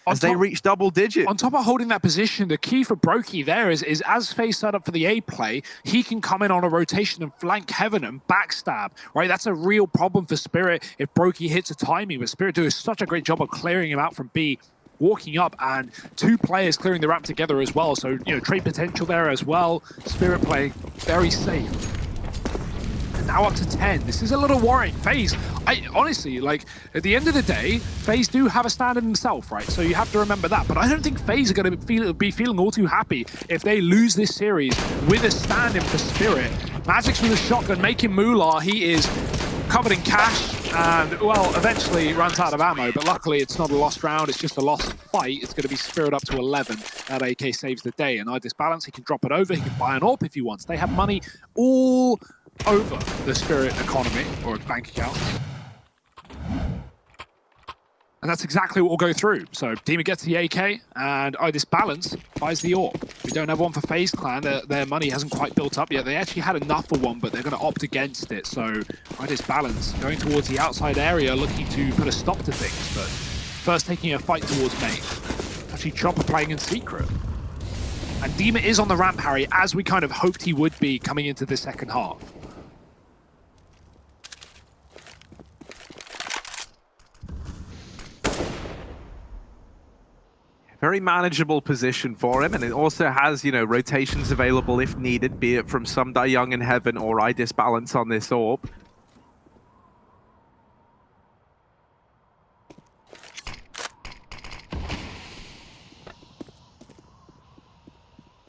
as they reach double digit. On top of holding that position, the key for Brokey there is as FaZe set up for the A play, he can come in on a rotation and flank Heaven and backstab, right? That's a real problem for Spirit if Brokey hits a timing, but Spirit do such a great job of clearing him out from B, walking up, and 2 players clearing the ramp together as well. So, you know, trade potential there as well. Spirit playing very safe. And now up to 10. This is a little worrying. FaZe, honestly, like, at the end of the day, FaZe do have a stand in themselves, right? So you have to remember that. But I don't think FaZe are going to be feeling all too happy if they lose this series with a stand-in for Spirit. Magic's with a shotgun, making moolah. He is covered in cash and, well, eventually runs out of ammo, but luckily it's not a lost round, it's just a lost fight. It's going to be Spirit up to 11. That AK saves the day, and iDisbalance, he can drop it over, he can buy an AWP if he wants. They have money all over the Spirit economy, or bank account. And that's exactly what will go through. So Demon gets the AK, and iDisbalance buys the AWP. We don't have one for FaZe Clan. Their money hasn't quite built up yet. They actually had enough for one, but they're going to opt against it. So iDisbalance going towards the outside area, looking to put a stop to things, but first taking a fight towards main. Actually, Chopper playing in secret. And Demon is on the ramp, Harry, as we kind of hoped he would be coming into the second half. Very manageable position for him, and it also has, you know, rotations available if needed, be it from some Young in Heaven or iDisbalance on this AWP.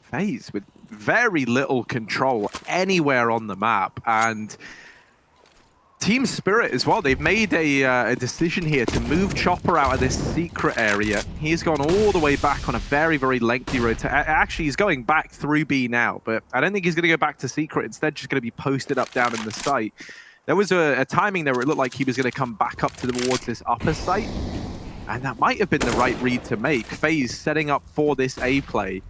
FaZe with very little control anywhere on the map, and Team Spirit as well, they've made a decision here to move Chopper out of this secret area. He's gone all the way back on a very, very lengthy rotation. Actually, he's going back through B now, but I don't think he's going to go back to secret. Instead, just going to be posted up down in the site. There was a timing there where it looked like he was going to come back up towards this upper site. And that might have been the right read to make. FaZe setting up for this A play.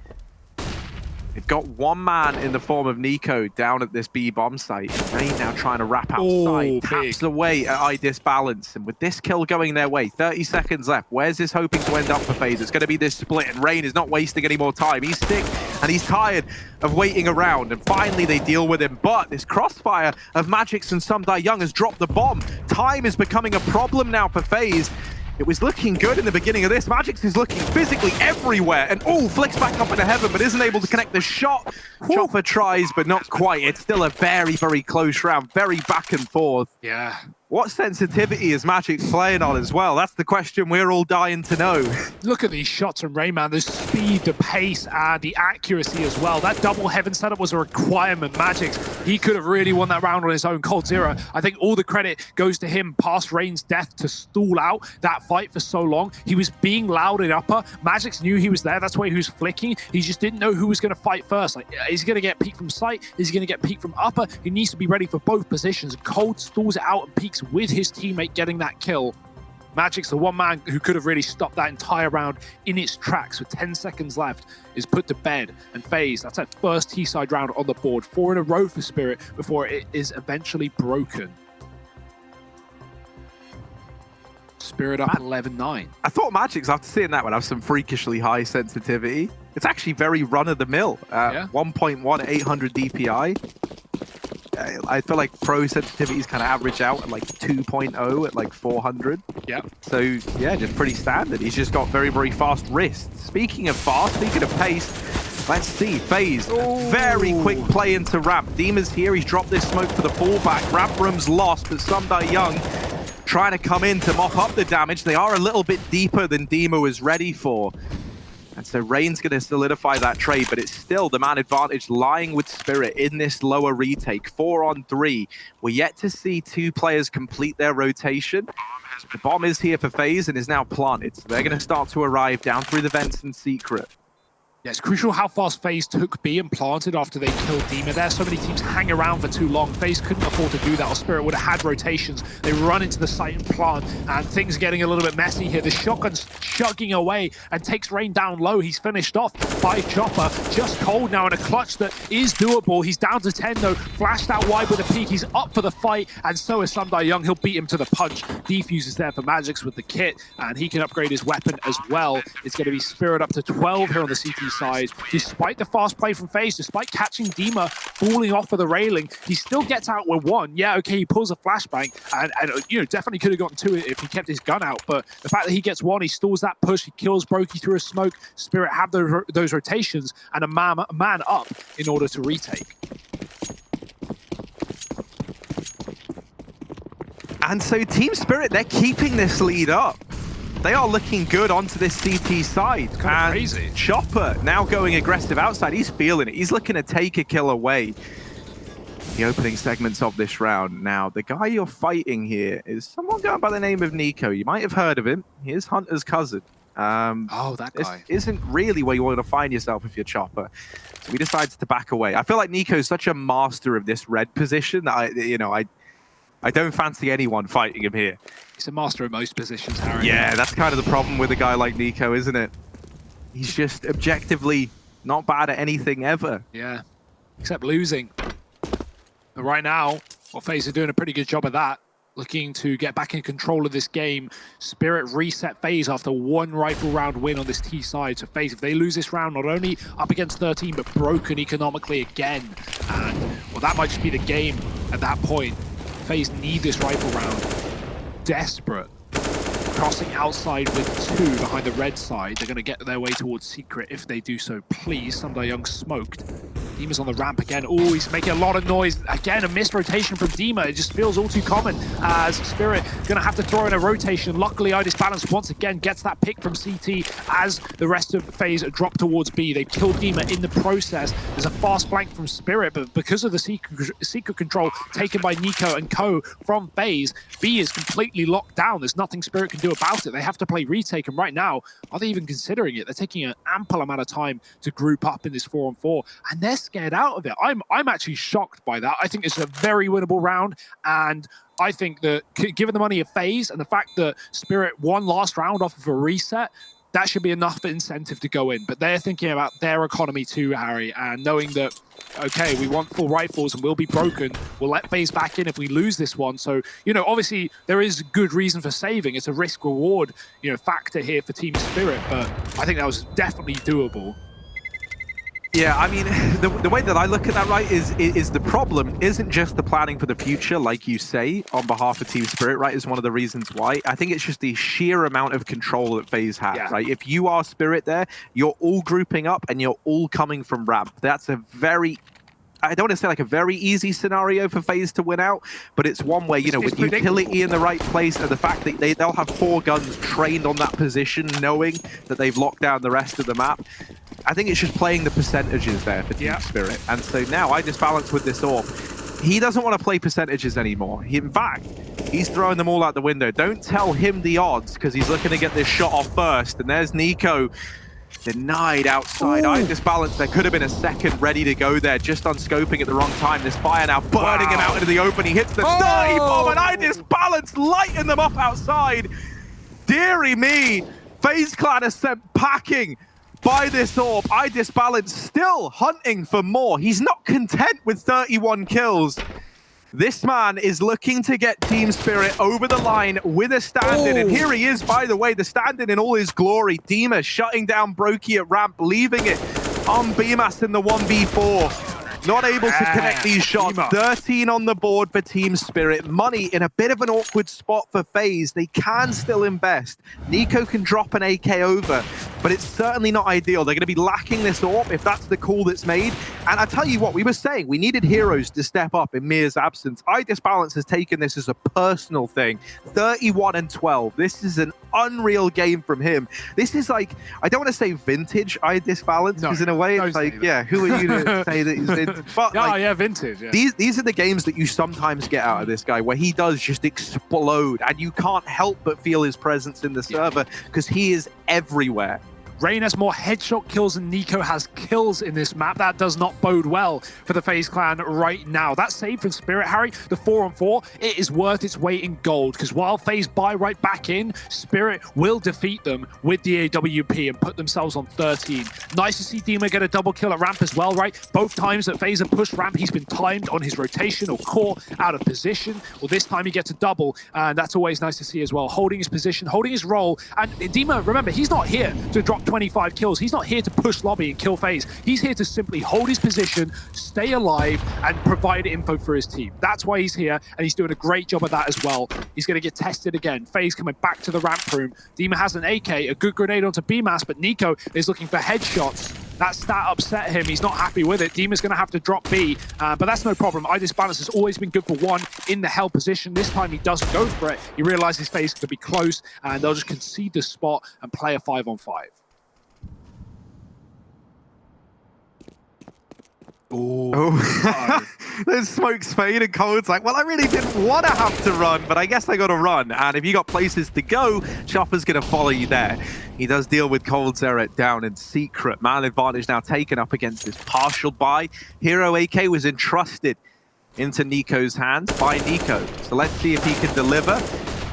They've got one man in the form of Nico down at this B bomb site. Rain now trying to wrap outside, taps away at I disbalance. And with this kill going their way, 30 seconds left. Where's this hoping to end up for FaZe? It's going to be this split, and Rain is not wasting any more time. He's sick and he's tired of waiting around. And finally they deal with him. But this crossfire of Magix and Sumdai Young has dropped the bomb. Time is becoming a problem now for FaZe. It was looking good in the beginning of this. Magix is looking physically everywhere. And flicks back up into heaven, but isn't able to connect the shot. Chopper tries, but not quite. It's still a very, very close round. Very back and forth. Yeah. What sensitivity is Magix playing on as well? That's the question we're all dying to know. Look at these shots from Rayman. The speed, the pace, and the accuracy as well. That double heaven setup was a requirement. Magix, he could have really won that round on his own. Cold Zero, I think all the credit goes to him past Rain's death to stall out that fight for so long. He was being loud in upper. Magix knew he was there. That's why he was flicking. He just didn't know who was going to fight first. Like, is he going to get peek from sight? Is he going to get peek from upper? He needs to be ready for both positions. Cold stalls it out and peeks with his teammate getting that kill. Magix, the one man who could have really stopped that entire round in its tracks with 10 seconds left, is put to bed. And FaZe, that's that first T-side round on the board. 4 in a row for Spirit before it is eventually broken. Spirit up 11-9. I thought Magix, after seeing that one, have some freakishly high sensitivity. It's actually very run-of-the-mill. 1.1 at 800 DPI. I feel like pro sensitivities kind of average out at like 2.0 at like 400. Yeah. So yeah, just pretty standard. He's just got very, very fast wrists. Speaking of fast, speaking of pace, let's see. FaZe, very quick play into ramp. Dima's here. He's dropped this smoke for the fallback. Ramp room's lost, but Sumdai Young trying to come in to mop up the damage. They are a little bit deeper than Dima was ready for. And so Rain's going to solidify that trade, but it's still the man advantage lying with Spirit in this lower retake. 4 on 3. We're yet to see 2 players complete their rotation. The bomb is here for FaZe and is now planted. So they're going to start to arrive down through the vents in secret. Yeah, it's crucial how fast FaZe took B and planted after they killed Dima there. So many teams hang around for too long. FaZe couldn't afford to do that, or Spirit would have had rotations. They run into the site and plant, and things are getting a little bit messy here. The shotgun's chugging away and takes Rain down low. He's finished off by Chopper. Just Cold now in a clutch that is doable. He's down to 10 though, flashed out wide with a peek. He's up for the fight, and so is Sumdai Young. He'll beat him to the punch. Defuse is there for Magix with the kit, and he can upgrade his weapon as well. It's going to be Spirit up to 12 here on the CT side. Despite the fast play from FaZe, despite catching Dima falling off of the railing, he still gets out with 1. Yeah, okay, he pulls a flashbang, and you know, definitely could have gotten 2 if he kept his gun out, but the fact that he gets 1, he stalls that push, he kills Brokey through a smoke. Spirit have those rotations and a man up in order to retake. And so Team Spirit, they're keeping this lead up. They are looking good onto this CT side. It's kind of crazy. Chopper now going aggressive outside. He's feeling it. He's looking to take a kill away. The opening segments of this round. Now, the guy you're fighting here is someone going by the name of Nico. You might have heard of him. He is Hunter's cousin. That guy. This isn't really where you want to find yourself if you're Chopper. So we decided to back away. I feel like Nico's such a master of this red position that I don't fancy anyone fighting him here. He's a master of most positions, Harry. Yeah, that's kind of the problem with a guy like Nico, isn't it? He's just objectively not bad at anything ever. Yeah, except losing. But right now, FaZe are doing a pretty good job of that. Looking to get back in control of this game. Spirit reset FaZe after 1 rifle round win on this T side. So FaZe, if they lose this round, not only up against 13, but broken economically again. And, well, that might just be the game at that point. FaZe need this rifle round. Desperate. Crossing outside with 2 behind the red side. They're going to get their way towards secret if they do so, please. Sumdai Young smoked. Dima's on the ramp again. Oh, he's making a lot of noise. Again, a missed rotation from Dima. It just feels all too common as Spirit going to have to throw in a rotation. Luckily, Idis Balance once again gets that pick from CT as the rest of FaZe drop towards B. They've killed Dima in the process. There's a fast flank from Spirit, but because of the secret control taken by Nico and Co from FaZe, B is completely locked down. There's nothing Spirit can do about it. They have to play retake, and right now, are they even considering it? They're taking an ample amount of time to group up in this 4-on-4, and they're scared out of it. I'm actually shocked by that. I think it's a very winnable round, and I think that given the money of FaZe and the fact that Spirit won last round off of a reset, that should be enough incentive to go in. But they're thinking about their economy too, Harry, and knowing that, okay, we want full rifles and we'll be broken. We'll let FaZe back in if we lose this one. So, you know, obviously there is good reason for saving. It's a risk-reward, you know, factor here for Team Spirit, but I think that was definitely doable. Yeah, I mean, the way that I look at that, right, is the problem isn't just the planning for the future, like you say, on behalf of Team Spirit, right, is one of the reasons why. I think it's just the sheer amount of control that FaZe has, right? If you are Spirit there, you're all grouping up and you're all coming from ramp. That's a very... I don't want to say like a very easy scenario for FaZe to win out, but it's one where, you know, with utility in the right place and the fact that they'll have 4 guns trained on that position, knowing that they've locked down the rest of the map. I think it's just playing the percentages there for Team Spirit. And so now I just balance with this AWP. He doesn't want to play percentages anymore. In fact, he's throwing them all out the window. Don't tell him the odds, because he's looking to get this shot off first. And there's Nico. Denied outside. I just balanced. There could have been a second ready to go there, just unscoping at the wrong time. This fire now burning him out into the open. He hits the 30 bomb, and I just balanced, lighting them up outside. Deary me, FaZe Clan are sent packing by this AWP. I disbalance, still hunting for more. He's not content with 31 kills. This man is looking to get Team Spirit over the line with a stand-in. And here he is, by the way, the stand-in in all his glory. Dima shutting down Brokey at ramp, leaving it on BMAS in the 1v4. Not able to connect these shots. 13 on the board for Team Spirit. Money in a bit of an awkward spot for FaZe. They can still invest. Nico can drop an AK over, but it's certainly not ideal. They're going to be lacking this AWP if that's the call that's made. And I tell you what, we were saying we needed heroes to step up in Mir's absence. iDisbalance has taken this as a personal thing. 31 and 12. This is an unreal game from him. This is like, I don't want to say vintage iDisbalance, because in a way it's like, yeah, who are you to say that he's vintage? But like, vintage. Yeah. These are the games that you sometimes get out of this guy, where he does just explode, and you can't help but feel his presence in the server, because he is everywhere. Rain has more headshot kills than Nico has kills in this map. That does not bode well for the FaZe Clan right now. That save from Spirit, Harry, the 4-on-4, it is worth its weight in gold, because while FaZe buy right back in, Spirit will defeat them with the AWP and put themselves on 13. Nice to see Dima get a double kill at ramp as well, right? Both times that FaZe have pushed ramp, he's been timed on his rotation or core out of position. Well, this time he gets a double, and that's always nice to see as well. Holding his position, holding his role. And Dima, remember, he's not here to drop 25 kills. He's not here to push lobby and kill FaZe. He's here to simply hold his position, stay alive, and provide info for his team. That's why he's here, and he's doing a great job of that as well. He's going to get tested again. FaZe coming back to the ramp room. Dima has an AK, a good grenade onto BMAS, but Nico is looking for headshots. That stat upset him. He's not happy with it. Dima's going to have to drop B, but that's no problem. iDisbalance has always been good for one in the hell position. This time he doesn't go for it. He realizes FaZe could be close, and they'll just concede the spot and play a 5-on-5. There's Smoke's fade, and Cold's like, well, I really didn't want to have to run, but I guess I got to run. And if you got places to go, Chopper's going to follow you there. He does deal with Cold Zeret down in secret. Man advantage now taken up against this partial buy. Hero AK was entrusted into Nico's hands by Nico. So let's see if he can deliver.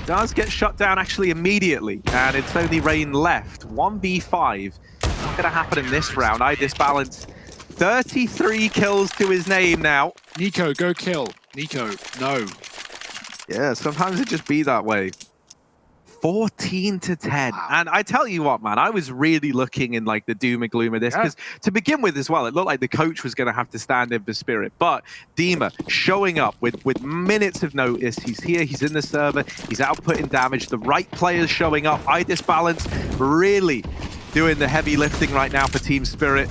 Does get shut down actually immediately, and it's only Rain left. 1v5. Not going to happen in this round. iDisbalance. 33 kills to his name now. Nico, go kill. Nico, no. Yeah, sometimes it just be that way. 14 to 10. Wow. And I tell you what, man, I was really looking in like the doom and gloom of this, because to begin with as well, it looked like the coach was going to have to stand in for Spirit. But Dima showing up with minutes of notice. He's here, he's in the server, he's outputting damage. The right players showing up. iDisbalance really doing the heavy lifting right now for Team Spirit.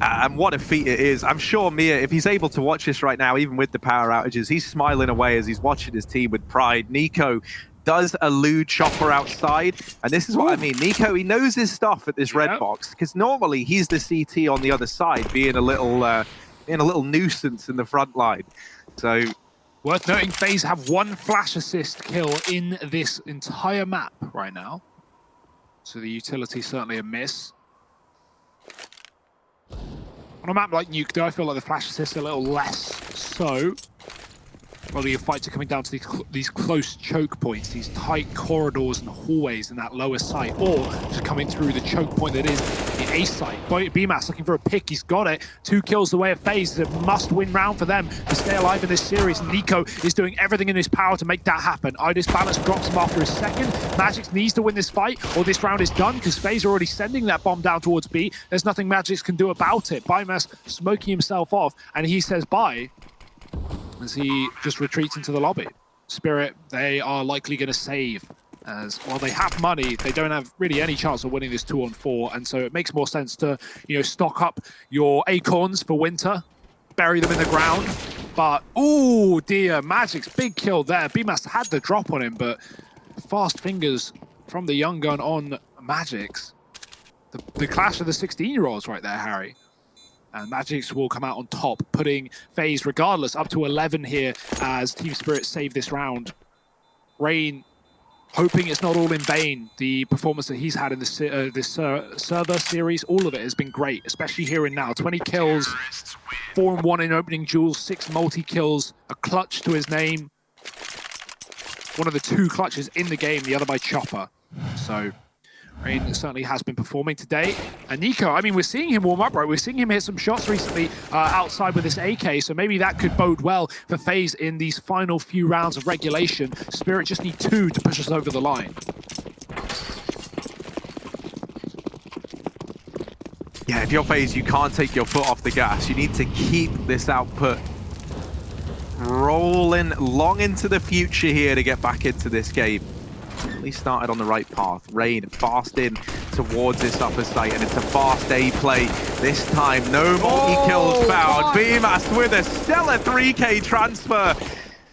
And what a feat it is. I'm sure Mia, if he's able to watch this right now, even with the power outages, he's smiling away as he's watching his team with pride. Nico does elude Chopper outside. And this is what I mean. Nico, he knows his stuff at this red box, because normally he's the CT on the other side, being a little nuisance in the front line. So worth noting, FaZe have one flash assist kill in this entire map right now. So the utility certainly a miss. On a map like Nuke, though, I feel like the flash assist a little less so. Well, your fights are coming down to these close choke points, these tight corridors and hallways in that lower site, or just coming through the choke point that is the A site. BMAS looking for a pick, he's got it. 2 kills away at FaZe. It's a must-win round for them to stay alive in this series. Nico is doing everything in his power to make that happen. Balance drops him after his second. Magic needs to win this fight, or this round is done, because FaZe are already sending that bomb down towards B. There's nothing Magic can do about it. BMAS smoking himself off, and he says bye as he just retreats into the lobby. Spirit, they are likely going to save, as while they have money, they don't have really any chance of winning this 2-on-4, and so it makes more sense to, you know, stock up your acorns for winter, bury them in the ground. But oh dear, Magic's big kill there. BMAS had the drop on him, but fast fingers from the young gun on Magic's. The clash of the 16-year-olds right there, Harry. And Magic will come out on top, putting FaZe, regardless, up to 11 here as Team Spirit save this round. Rain, hoping it's not all in vain. The performance that he's had in this server series, all of it has been great, especially here and now. 20 kills, 4-1 in opening duels, 6 multi-kills, a clutch to his name. One of the 2 clutches in the game, the other by Chopper. So Rain certainly has been performing today. And Nico, I mean, we're seeing him warm up, right? We're seeing him hit some shots recently outside with this AK, so maybe that could bode well for FaZe in these final few rounds of regulation. Spirit just need 2 to push us over the line. Yeah, if you're FaZe, you can't take your foot off the gas. You need to keep this output rolling long into the future here to get back into this game. He started on the right path. Rain fast in towards this upper site, and it's a fast A play. This time, no multi-kills found. BMAS with a stellar 3K transfer.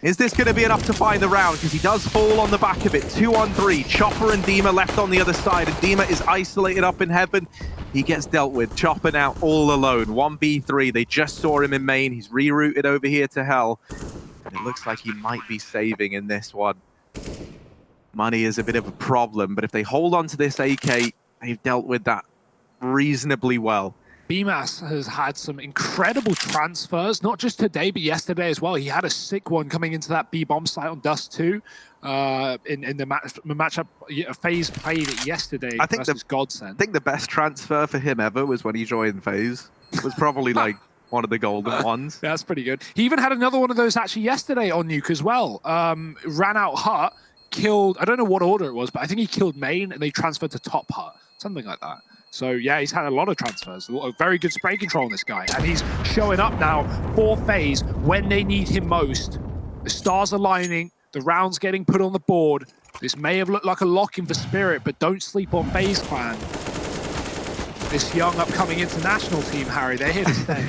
Is this going to be enough to find the round? Because he does fall on the back of it. 2-on-3. Chopper and Dima left on the other side, and Dima is isolated up in heaven. He gets dealt with. Chopper now all alone. 1v3. They just saw him in main. He's rerouted over here to hell. And it looks like he might be saving in this one. Money is a bit of a problem, but if they hold on to this AK, they've dealt with that reasonably well. BMAS has had some incredible transfers, not just today, but yesterday as well. He had a sick one coming into that B-bomb site on Dust 2 in the matchup FaZe played it yesterday. I think Godsend. I think the best transfer for him ever was when he joined FaZe. It was probably like one of the golden ones. That's pretty good. He even had another one of those actually yesterday on Nuke as well. Ran out hut, killed, I don't know what order it was, but I think he killed main and they transferred to top hut, something like that. So yeah, he's had a lot of transfers, a very good spray control on this guy, and he's showing up now for FaZe when they need him most. The stars aligning, the rounds getting put on the board. This may have looked like a lock-in for Spirit, but don't sleep on FaZe Clan. This young upcoming international team, Harry, they're here to stay.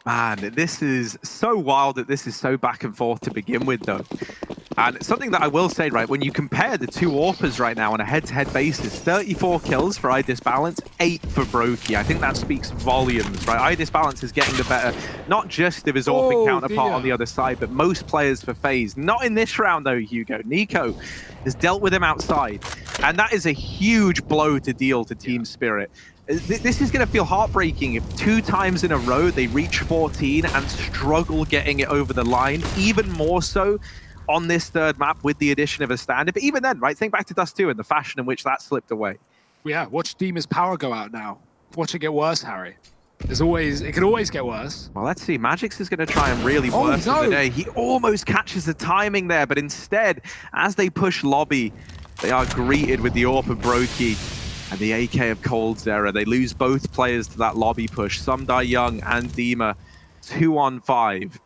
Man, this is so wild that this is so back and forth to begin with, though. And something that I will say, right, when you compare the 2 AWPers right now on a head-to-head basis, 34 kills for iDisbalance, 8 for Brokey. I think that speaks volumes, right? iDisbalance is getting the better, not just of his AWPing counterpart on the other side, but most players for FaZe. Not in this round, though, Hugo. Nico has dealt with him outside, and that is a huge blow to deal to Team Spirit. This is going to feel heartbreaking if 2 times in a row they reach 14 and struggle getting it over the line, even more so on this 3rd map with the addition of a standard. But even then, right, think back to Dust 2 and the fashion in which that slipped away. Yeah, watch Dima's power go out now. Watch it get worse, Harry. It can always get worse. Well, let's see. Magix is going to try and really worse the day. He almost catches the timing there, but instead, as they push lobby, they are greeted with the AWP of Brokey and the AK of Coldzera. They lose both players to that lobby push. Some die young and Dima, 2-on-5.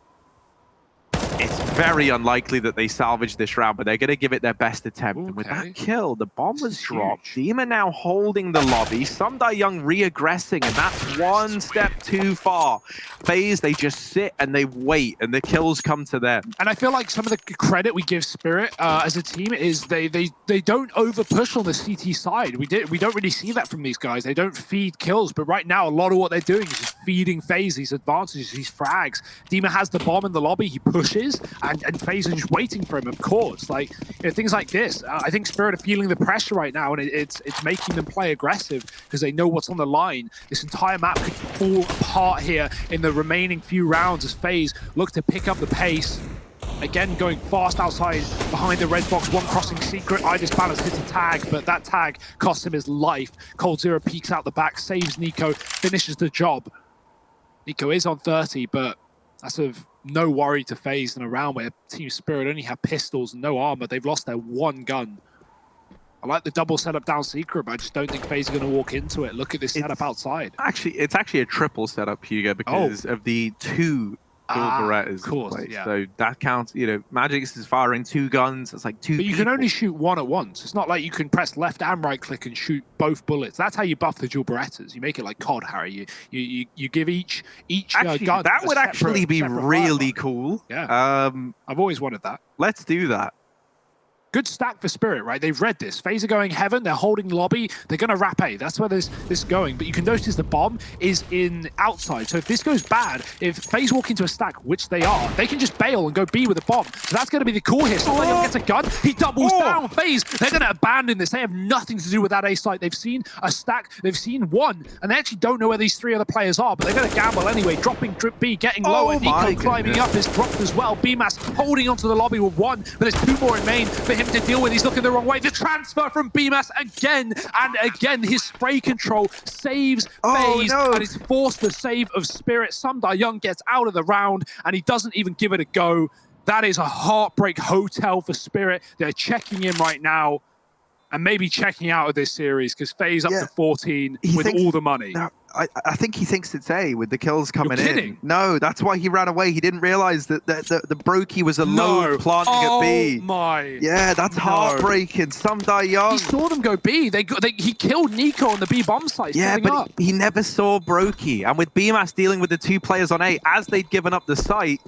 It's very unlikely that they salvage this round, but they're going to give it their best attempt. Okay. And with that kill, the bomb was dropped. Dima now holding the lobby. Some die young re-aggressing, and that's one step too far. FaZe, they just sit and they wait, and the kills come to them. And I feel like some of the credit we give Spirit as a team is they don't over-push on the CT side. We don't really see that from these guys. They don't feed kills, but right now, a lot of what they're doing is just feeding FaZe these advantages, these frags. Dima has the bomb in the lobby. He pushes, and FaZe are just waiting for him, of course. Like, things like this. I think Spirit are feeling the pressure right now, and it's making them play aggressive because they know what's on the line. This entire map could fall apart here in the remaining few rounds as FaZe look to pick up the pace. Again, going fast outside behind the red box, one crossing secret. iDisbalance hits a tag, but that tag costs him his life. coldzera peeks out the back, saves Nico, finishes the job. Nico is on 30, but that's of no worry to FaZe in a round where Team Spirit only have pistols and no armor. They've lost their one gun. I like the double setup down secret, but I just don't think FaZe are going to walk into it. Look at this setup outside. It's actually a triple setup, Hugo, because of the two Berettas. Of course, yeah. So that counts. You know, Magix is firing 2 guns. It's like 2 But you can only shoot one at once. It's not like you can press left and right click and shoot both bullets. That's how you buff the dual Berettas. You make it like COD, Harry. You give each actually, gun that would actually be really cool. Yeah. I've always wanted that. Let's do that. Good stack for Spirit, right? They've read this. FaZe are going heaven. They're holding lobby. They're going to wrap A. That's where this is going. But you can notice the bomb is in outside. So if this goes bad, if FaZe walk into a stack, which they are, they can just bail and go B with a bomb. So that's going to be the call here. Somebody gets a gun. He doubles down. FaZe, they're going to abandon this. They have nothing to do with that A site. They've seen a stack. They've seen one. And they actually don't know where these 3 other players are. But they're going to gamble anyway. Dropping drip B, getting lower. Nico climbing up is dropped as well. BMAS holding onto the lobby with 1. But there's 2 more in main for him to deal with. He's looking the wrong way. The transfer from BMAS again and again. His spray control saves FaZe and it's forced the save of Spirit. Young gets out of the round and he doesn't even give it a go. That is a heartbreak hotel for Spirit. They're checking in right now and maybe checking out of this series because FaZe up to 14 with all the money. No, I think he thinks it's A with the kills coming in. No, that's why he ran away. He didn't realize that the Brokey was a load planting at B. Oh my. Yeah, that's heartbreaking. Young. He saw them go B. He killed Nico on the B bomb site. Yeah, but he never saw Brokey. And with BMAS dealing with the 2 players on A, as they'd given up the site,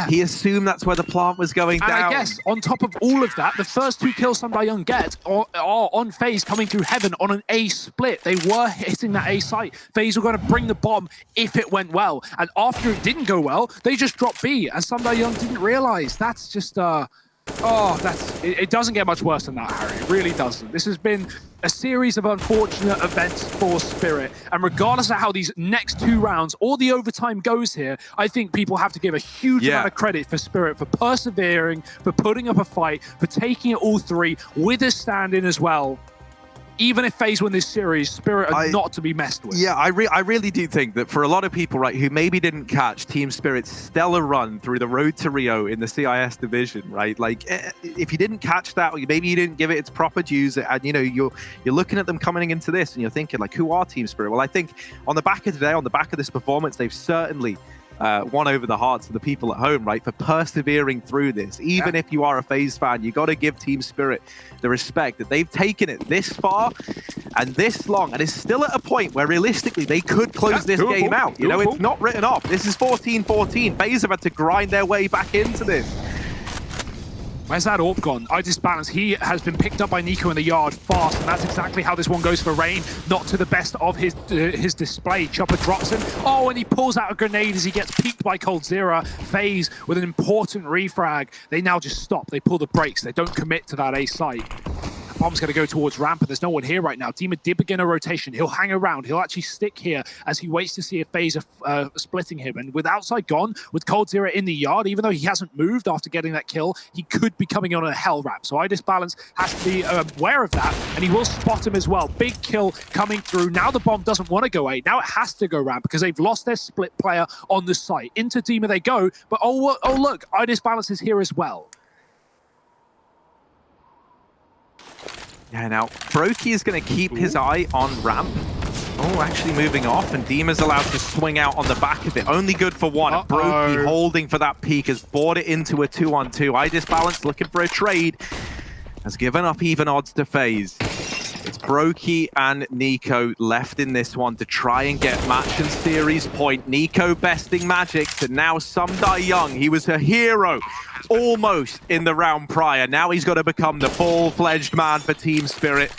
he assumed that's where the plant was going down. And I guess on top of all of that, the first 2 kills Young gets are on FaZe coming through heaven on an A split. They were hitting that A site. FaZe were going to bring the bomb if it went well. And after it didn't go well, they just dropped B. And Young didn't realize. That's just, it doesn't get much worse than that, Harry. It really doesn't. This has been a series of unfortunate events for Spirit. And regardless of how these next 2 rounds or the overtime goes here, I think people have to give a huge amount of credit for Spirit for persevering, for putting up a fight, for taking it all 3 with a stand-in as well. Even if FaZe win this series, Spirit are not to be messed with. Yeah, I really do think that for a lot of people, right, who maybe didn't catch Team Spirit's stellar run through the road to Rio in the CIS division, right? Like, if you didn't catch that, or maybe you didn't give it its proper dues, and you know you're looking at them coming into this, and you're thinking like, who are Team Spirit? Well, I think on the back of today, on the back of this performance, they've certainly won over the hearts of the people at home, right, for persevering through this. Even if you are a FaZe fan, you got to give Team Spirit the respect that they've taken it this far and this long, and it's still at a point where realistically they could close this game out. You know, it's not written off. This is 14-14. FaZe have had to grind their way back into this. Where's that AWP gone? iDisbalance, he has been picked up by Nico in the yard fast, and that's exactly how this one goes for Rain. Not to the best of his display. Chopper drops him. Oh, and he pulls out a grenade as he gets peeked by coldzera. FaZe with an important refrag. They now just stop. They pull the brakes. They don't commit to that A site. Bomb's going to go towards ramp, and there's no one here right now. Dima did begin a rotation. He'll hang around. He'll actually stick here as he waits to see if FaZe are splitting him. And with outside gone, with coldzera in the yard, even though he hasn't moved after getting that kill, he could be coming on a hell wrap. So iDisbalance has to be aware of that, and he will spot him as well. Big kill coming through. Now the bomb doesn't want to go A. Now it has to go ramp because they've lost their split player on the site. Into Dima they go, but oh look, iDisbalance is here as well. Yeah, now Brokey is going to keep his eye on ramp. Oh, actually moving off, and Dima's allowed to swing out on the back of it. Only good for one. Brokey holding for that peak has brought it into a 2-on-2. iDisbalance looking for a trade. Has given up even odds to FaZe. It's Brokey and Nico left in this one to try and get match and series point. Nico besting Magix, and now Young. He was a hero almost in the round prior. Now he's got to become the full-fledged man for Team Spirit.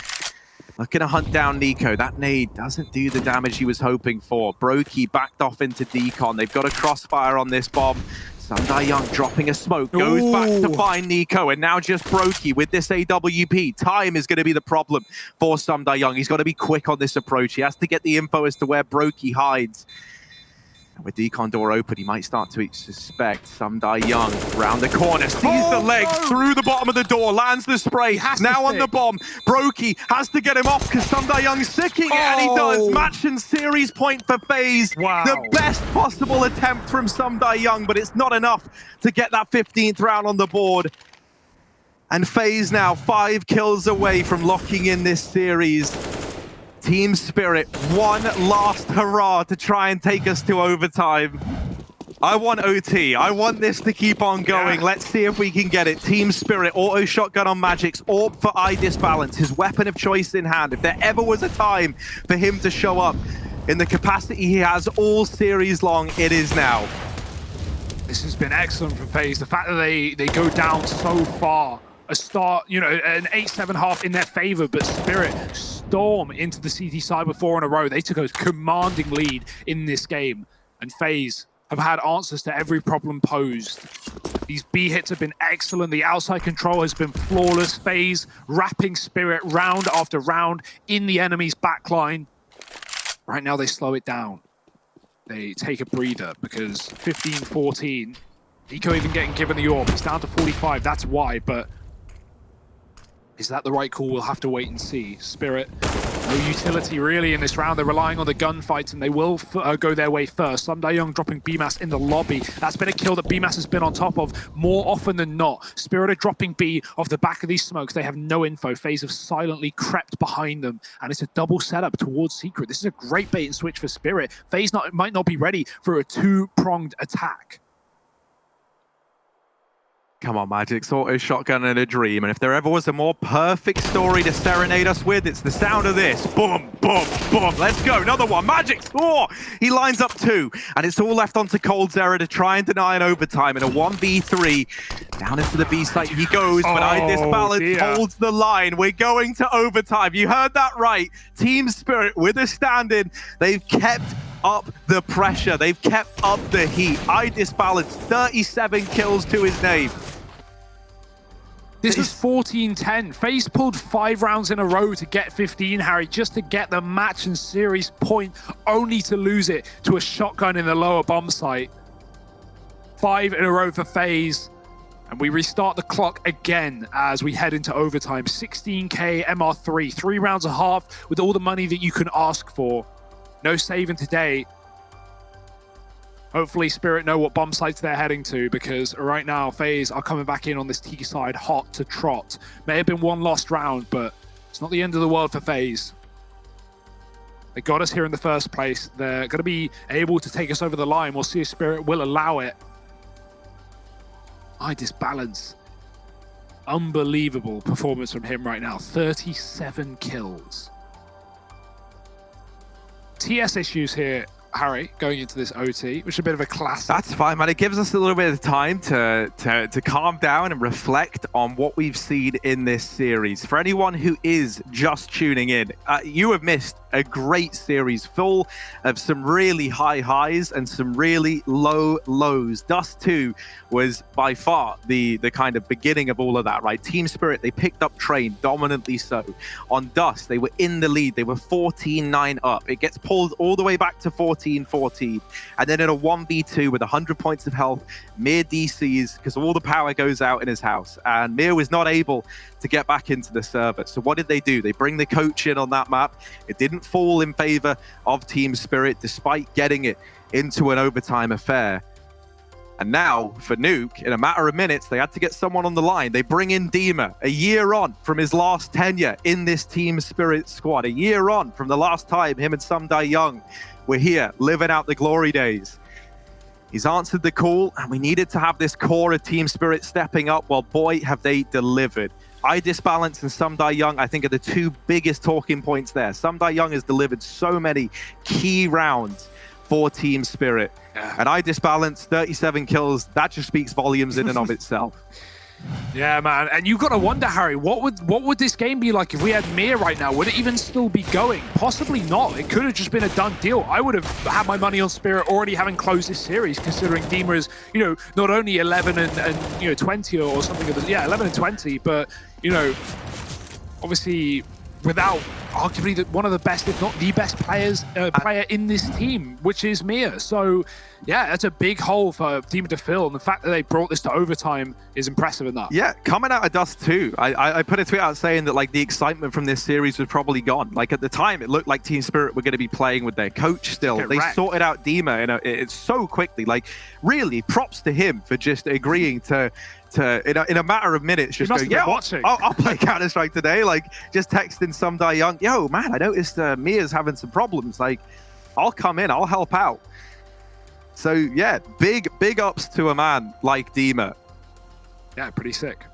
Looking to hunt down Nico. That nade doesn't do the damage he was hoping for. Brokey backed off into decon. They've got a crossfire on this bomb. Sundai Young dropping a smoke, goes back to find Nico, and now just Brokey with this AWP. Time is going to be the problem for Sundai Young. He's got to be quick on this approach. He has to get the info as to where Brokey hides. And with decon door open, he might start to suspect Sundai Young round the corner, sees the legs through the bottom of the door, lands the spray, now on the bomb. Brokey has to get him off because Sundai Young's sticking it, and he does. Match and series point for FaZe. Wow. The best possible attempt from Sundai Young, but it's not enough to get that 15th round on the board. And FaZe now 5 kills away from locking in this series. Team Spirit, one last hurrah to try and take us to overtime. I want OT. I want this to keep on going. Yeah. Let's see if we can get it. Team Spirit, auto shotgun on Magic's, AWP for iDisbalance, his weapon of choice in hand. If there ever was a time for him to show up in the capacity he has all series long, it is now. This has been excellent for FaZe. The fact that they go down so far, a start, you know, an 8-7 half in their favor, but Spirit storm into the CT side with 4 in a row. They took a commanding lead in this game, and FaZe have had answers to every problem posed. These B hits have been excellent. The outside control has been flawless. FaZe wrapping Spirit round after round in the enemy's backline. Right now they slow it down. They take a breather because 15-14, Nico even getting given the AWP. He's down to 45, that's why, but is that the right call? We'll have to wait and see. Spirit, no utility really in this round. They're relying on the gunfights, and they will go their way first. Sundai Young dropping BMAS in the lobby. That's been a kill that BMAS has been on top of more often than not. Spirit are dropping B off the back of these smokes. They have no info. FaZe have silently crept behind them, and it's a double setup towards Secret. This is a great bait and switch for Spirit. FaZe might not be ready for a two-pronged attack. Come on, Magic's auto shotgun and a dream. And if there ever was a more perfect story to serenade us with, it's the sound of this. Boom, boom, boom. Let's go. Another one. Magic's. Oh, he lines up 2. And it's all left onto Coldzera to try and deny an overtime in a 1v3. Down into the B site he goes, but iDisbalance holds the line. We're going to overtime. You heard that right. Team Spirit with a stand-in. They've kept up the pressure. They've kept up the heat. iDisbalance, 37 kills to his name. This was 14-10. FaZe pulled 5 rounds in a row to get 15, Harry, just to get the match and series point, only to lose it to a shotgun in the lower bomb site. 5 in a row for FaZe. And we restart the clock again as we head into overtime. 16K MR3, 3 rounds a half with all the money that you can ask for. No saving today. Hopefully Spirit know what bomb sites they're heading to, because right now FaZe are coming back in on this T side hot to trot. May have been one lost round, but it's not the end of the world for FaZe. They got us here in the first place. They're going to be able to take us over the line. We'll see if Spirit will allow it. iDisbalance. Unbelievable performance from him right now. 37 kills. TS issues here, Harry, going into this OT, which is a bit of a classic. That's fine, man. It gives us a little bit of time to calm down and reflect on what we've seen in this series. For anyone who is just tuning in, you have missed a great series full of some really high highs and some really low lows. Dust 2 was by far the kind of beginning of all of that, right? Team Spirit, they picked up Train, dominantly so. On Dust, they were in the lead. They were 14-9 up. It gets pulled all the way back to 14-14. And then in a 1v2 with 100 points of health, Mir DCs because all the power goes out in his house. And Mir was not able to get back into the server. So what did they do? They bring the coach in on that map. It didn't fall in favor of Team Spirit, despite getting it into an overtime affair. And now, for Nuke, in a matter of minutes, they had to get someone on the line. They bring in Dima, a year on from his last tenure in this Team Spirit squad, a year on from the last time him and Sundai Young were here, living out the glory days. He's answered the call, and we needed to have this core of Team Spirit stepping up. Well, boy, have they delivered. iDisbalance and Sundai Young, I think, are the 2 biggest talking points there. Sundai Young has delivered so many key rounds for Team Spirit. And iDisbalance, 37 kills, that just speaks volumes in and of itself. Yeah, man, and you've got to wonder, Harry, what would this game be like if we had Mir right now? Would it even still be going? Possibly not. It could have just been a done deal. I would have had my money on Spirit already having closed this series, considering Dima is, you know, not only 11 and you know 20 or something of the, yeah, 11 and 20, but you know, obviously without arguably one of the best, if not the best player in this team, which is Mir. So yeah, that's a big hole for Dima to fill, and the fact that they brought this to overtime is impressive enough. Yeah, coming out of Dust 2, I put a tweet out saying that like the excitement from this series was probably gone. Like at the time, it looked like Team Spirit were going to be playing with their coach still. They sorted out Dima it's so quickly. Like really, props to him for just agreeing to in a matter of minutes just go, yeah, I'll play Counter-Strike today. Like just texting some guy young, yo man, I noticed Mia's having some problems. Like I'll come in, I'll help out. So yeah, big ups to a man like Dima. Yeah, pretty sick.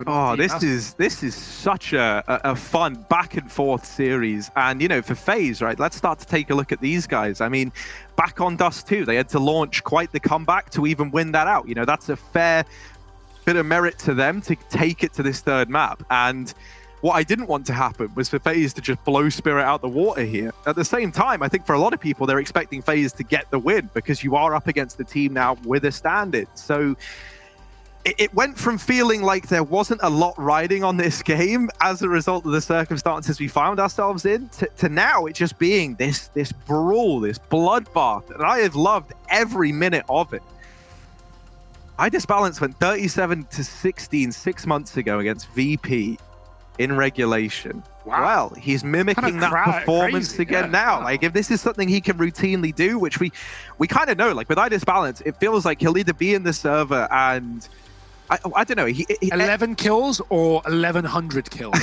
Oh, this is such a fun back and forth series. And you know, for FaZe, right, let's start to take a look at these guys. I mean, back on Dust 2, they had to launch quite the comeback to even win that out. You know, that's a fair bit of merit to them to take it to this third map. And what I didn't want to happen was for FaZe to just blow Spirit out the water here. At the same time, I think for a lot of people, they're expecting FaZe to get the win because you are up against the team now with a stand-in. So it went from feeling like there wasn't a lot riding on this game as a result of the circumstances we found ourselves in to now it just being this brawl, this bloodbath. And I have loved every minute of it. iDisbalance went 37-16 6 months ago against VP in regulation. Wow. Well, he's mimicking that performance again now. Like if this is something he can routinely do, which we kind of know, like with iDisbalance, it feels like he'll either be in the server and I don't know. 11 kills or 1,100 kills.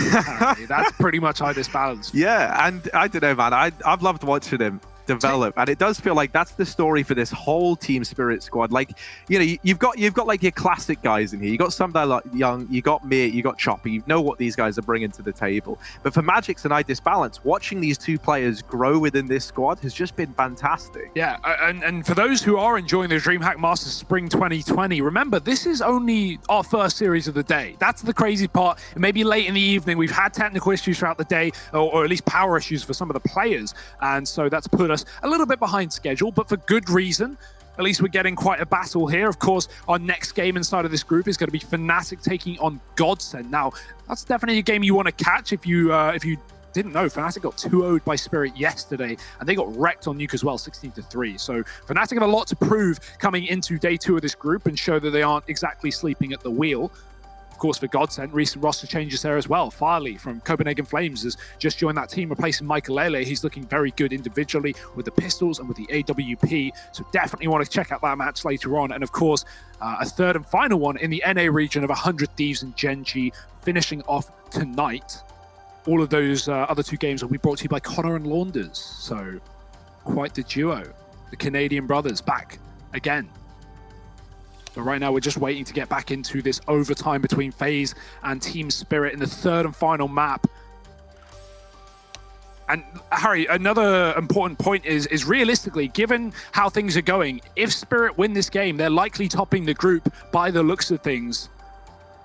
That's pretty much iDisbalance. Yeah, and I don't know, man. I've loved watching him develop, and it does feel like that's the story for this whole Team Spirit squad. Like, you know, you've got like your classic guys in here. You got somebody like Young, you got Mir, you got Chopper. You know what these guys are bringing to the table. But for Magix and iDisbalance, watching these two players grow within this squad has just been fantastic. Yeah, and for those who are enjoying the DreamHack Masters Spring 2020, remember, this is only our first series of the day. That's the crazy part. It may be late in the evening. We've had technical issues throughout the day, or at least power issues for some of the players. And so that's put us a little bit behind schedule, but for good reason. At least we're getting quite a battle here. Of course, our next game inside of this group is going to be Fnatic taking on Godsend. Now, that's definitely a game you want to catch if you didn't know. Fnatic got 2-0'd by Spirit yesterday, and they got wrecked on Nuke as well, 16-3. So Fnatic have a lot to prove coming into day 2 of this group and show that they aren't exactly sleeping at the wheel. Of course, for Godsend, recent roster changes there as well. Farley from Copenhagen Flames has just joined that team, replacing Michael Lele. He's looking very good individually with the pistols and with the AWP. So definitely want to check out that match later on. And of course, a third and final one in the NA region of 100 Thieves and Gen.G finishing off tonight. All of those other 2 games will be brought to you by Connor and Launders. So quite the duo. The Canadian brothers back again. But right now, we're just waiting to get back into this overtime between FaZe and Team Spirit in the third and final map. And Harry, another important point is realistically, given how things are going, if Spirit win this game, they're likely topping the group by the looks of things.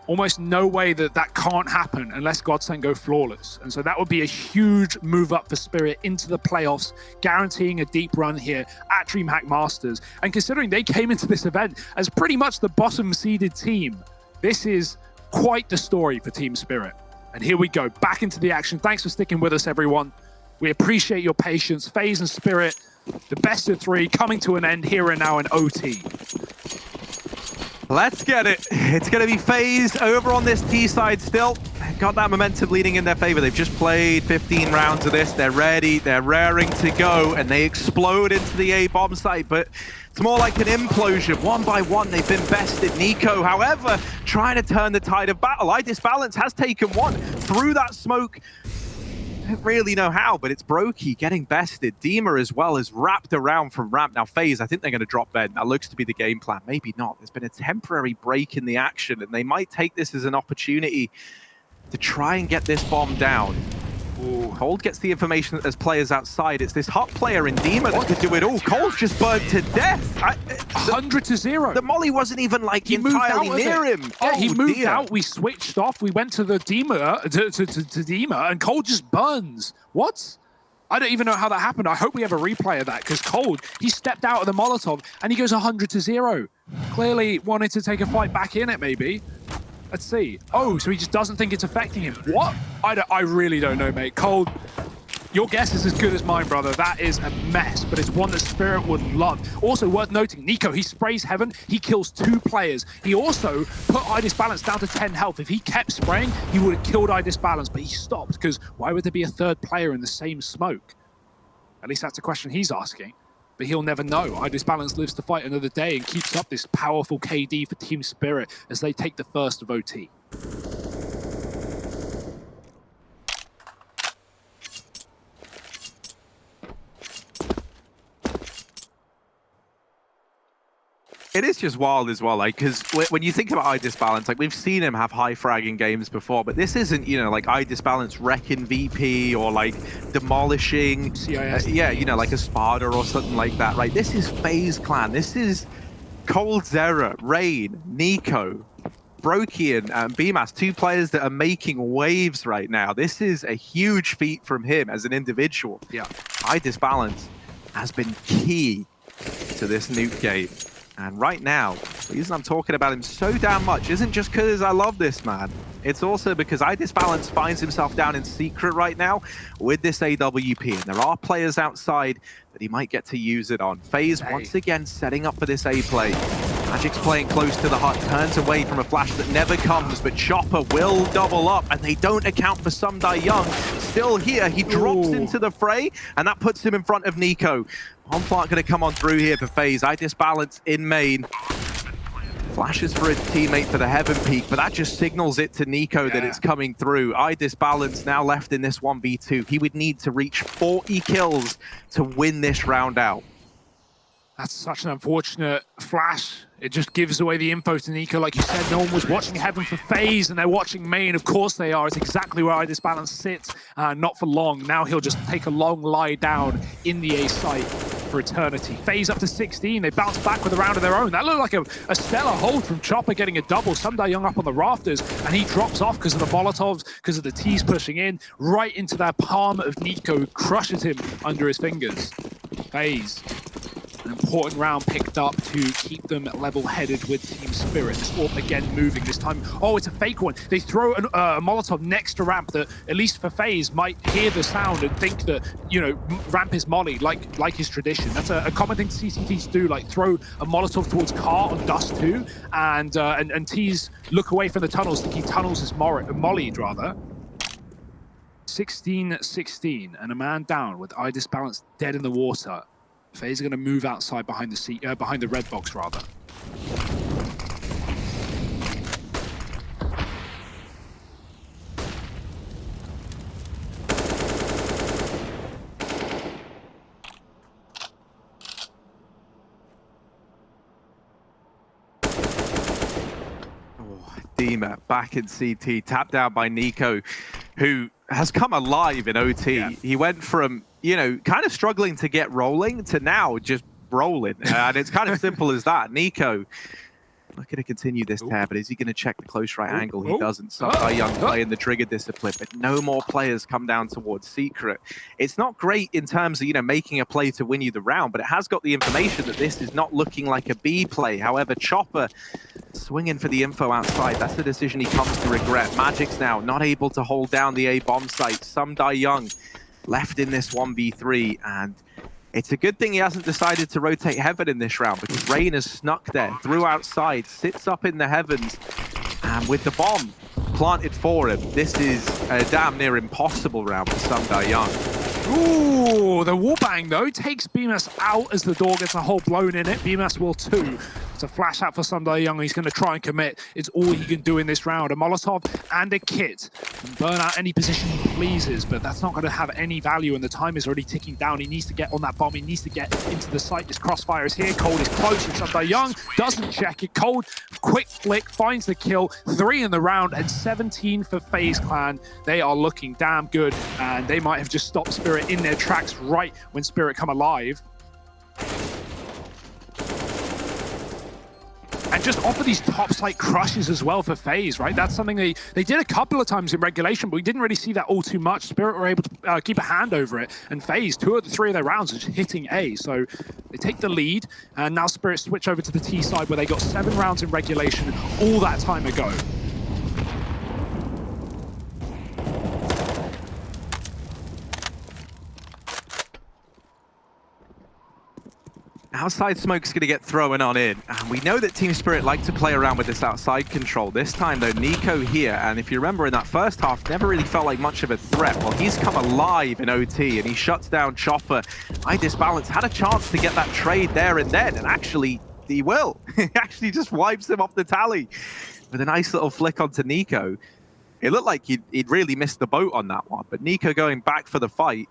Almost no way that can't happen unless Godsend go flawless. And so that would be a huge move up for Spirit into the playoffs, guaranteeing a deep run here at DreamHack Masters. And considering they came into this event as pretty much the bottom seeded team, this is quite the story for Team Spirit. And here we go, back into the action. Thanks for sticking with us, everyone. We appreciate your patience. FaZe and Spirit, the best of 3, coming to an end here and now in OT. Let's get it. It's going to be FaZe over on this T side still. They've got that momentum leading in their favor. They've just played 15 rounds of this. They're ready. They're raring to go, and they explode into the A bomb site. But it's more like an implosion. One by one, they've been bested. Nico, however, trying to turn the tide of battle. iDisbalance has taken one through that smoke. I don't really know how, but it's Brokey getting bested. Dima as well is wrapped around from ramp. Now FaZe, I think they're going to drop Ben. That looks to be the game plan. Maybe not. There's been a temporary break in the action, and they might take this as an opportunity to try and get this bomb down. Cold gets the information that there's players outside. It's this hot player in Dima that could do it all. Cold's just burned to death. 100 to 0. The molly wasn't even like He moved entirely out near him. Yeah, he moved dear. out. We switched off. We went to the Dima, to Dima, and Cold just burns. What? I don't even know how that happened. I hope we have a replay of that, because Cold, he stepped out of the Molotov and he goes 100 to 0. Clearly wanted to take a fight back in it, maybe. Let's see. Oh, so he just doesn't think it's affecting him. What? I really don't know, mate. Cold, your guess is as good as mine, brother. That is a mess, but it's one that Spirit would love. Also worth noting, Nico, he sprays Heaven, he kills 2 players. He also put iDisbalance down to 10 health. If he kept spraying, he would have killed iDisbalance, but he stopped, because why would there be a 3rd player in the same smoke? At least that's a question he's asking. But he'll never know. iDisbalance lives to fight another day and keeps up this powerful KD for Team Spirit as they take the first of OT. It is just wild as well, like, because when you think about iDisbalance, like, we've seen him have high fragging games before, but this isn't, you know, like iDisbalance wrecking VP or like demolishing, yeah, you know, like a Sparta or something like that, right? This is FaZe Clan. This is Cold Zera, Rain, Nico, Brokian, and BMAS, 2 players that are making waves right now. This is a huge feat from him as an individual. Yeah, iDisbalance has been key to this Nuke game. And right now, the reason I'm talking about him so damn much isn't just because I love this man. It's also because iDisbalance finds himself down in secret right now with this AWP. And there are players outside that he might get to use it on. FaZe once again setting up for this A play. Magic's playing close to the hut, turns away from a flash that never comes, but Chopper will double up, and they don't account for Sumdai Young. Still here, he drops into the fray, and that puts him in front of Nico. Onplant going to come on through here for FaZe. iDisbalance in main. Flashes for his teammate for the Heaven Peak, but that just signals it to Nico that it's coming through. iDisbalance now left in this 1v2. He would need to reach 40 kills to win this round out. That's such an unfortunate flash. It just gives away the info to Nico. Like you said, no one was watching Heaven for FaZe, and they're watching main. Of course they are. It's exactly where iDisbalance sits. Not for long. Now he'll just take a long lie down in the A site for eternity. FaZe up to 16. They bounce back with a round of their own. That looked like a stellar hold from Chopper getting a double. Sumdai Young up on the rafters, and he drops off because of the Molotovs, because of the T's pushing in, right into that palm of Nico, who crushes him under his fingers. FaZe. An important round picked up to keep them level-headed with Team Spirit. This AWP again moving this time. Oh, it's a fake one. They throw a Molotov next to ramp that, at least for FaZe, might hear the sound and think that, you know, ramp is molly, like his tradition. That's a common thing CCTs do, like throw a Molotov towards car on Dust 2, and T's look away from the tunnels, thinking tunnels is mollied, rather. 16-16, and a man down with iDisbalance dead in the water. FaZe are going to move outside behind the red box, rather. Dima back in CT, tapped down by Nico, who has come alive in OT. Yeah. He went from, you know, kind of struggling to get rolling to now just rolling. And it's kind of simple as that. Nico looking to continue this tear, but is he going to check the close right angle? He doesn't. Sumdai Young playing the trigger discipline, but no more players come down towards Secret. It's not great in terms of, you know, making a play to win you the round, but it has got the information that this is not looking like a B play. However, Chopper swinging for the info outside. That's the decision he comes to regret. Magic's now not able to hold down the A bomb site. Sumdai Young left in this 1v3, and it's a good thing he hasn't decided to rotate Heaven in this round, because Rain has snuck there, through outside, sits up in the Heavens, and with the bomb planted for him, this is a damn near impossible round for Sumdai Young. Ooh, the wallbang though takes BMAS out as the door gets a hole blown in it. BMAS will too. It's a flash out for Young. He's going to try and commit. It's all he can do in this round. A Molotov and a kit can burn out any position he pleases, but that's not going to have any value, and the time is already ticking down. He needs to get on that bomb. He needs to get into the site. This crossfire is here. Cold is close, and Young doesn't check it. Cold, quick flick, finds the kill. 3 in the round, and 17 for FaZe Clan. They are looking damn good, and they might have just stopped Spirit in their tracks right when Spirit come alive. And just offer these top site crushes as well for FaZe, right? That's something they did a couple of times in regulation, but we didn't really see that all too much. Spirit were able to keep a hand over it, and FaZe, 2 of the 3 of their rounds are just hitting A. So they take the lead, and now Spirit switch over to the T side where they got 7 rounds in regulation all that time ago. Outside smoke's going to get thrown on in. And we know that Team Spirit like to play around with this outside control. This time, though, Nico here, and if you remember in that first half, never really felt like much of a threat. Well, he's come alive in OT, and he shuts down Chopper. iDisbalance had a chance to get that trade there and then, and actually, he will. He actually just wipes him off the tally with a nice little flick onto Nico. It looked like he'd really missed the boat on that one, but Nico going back for the fight.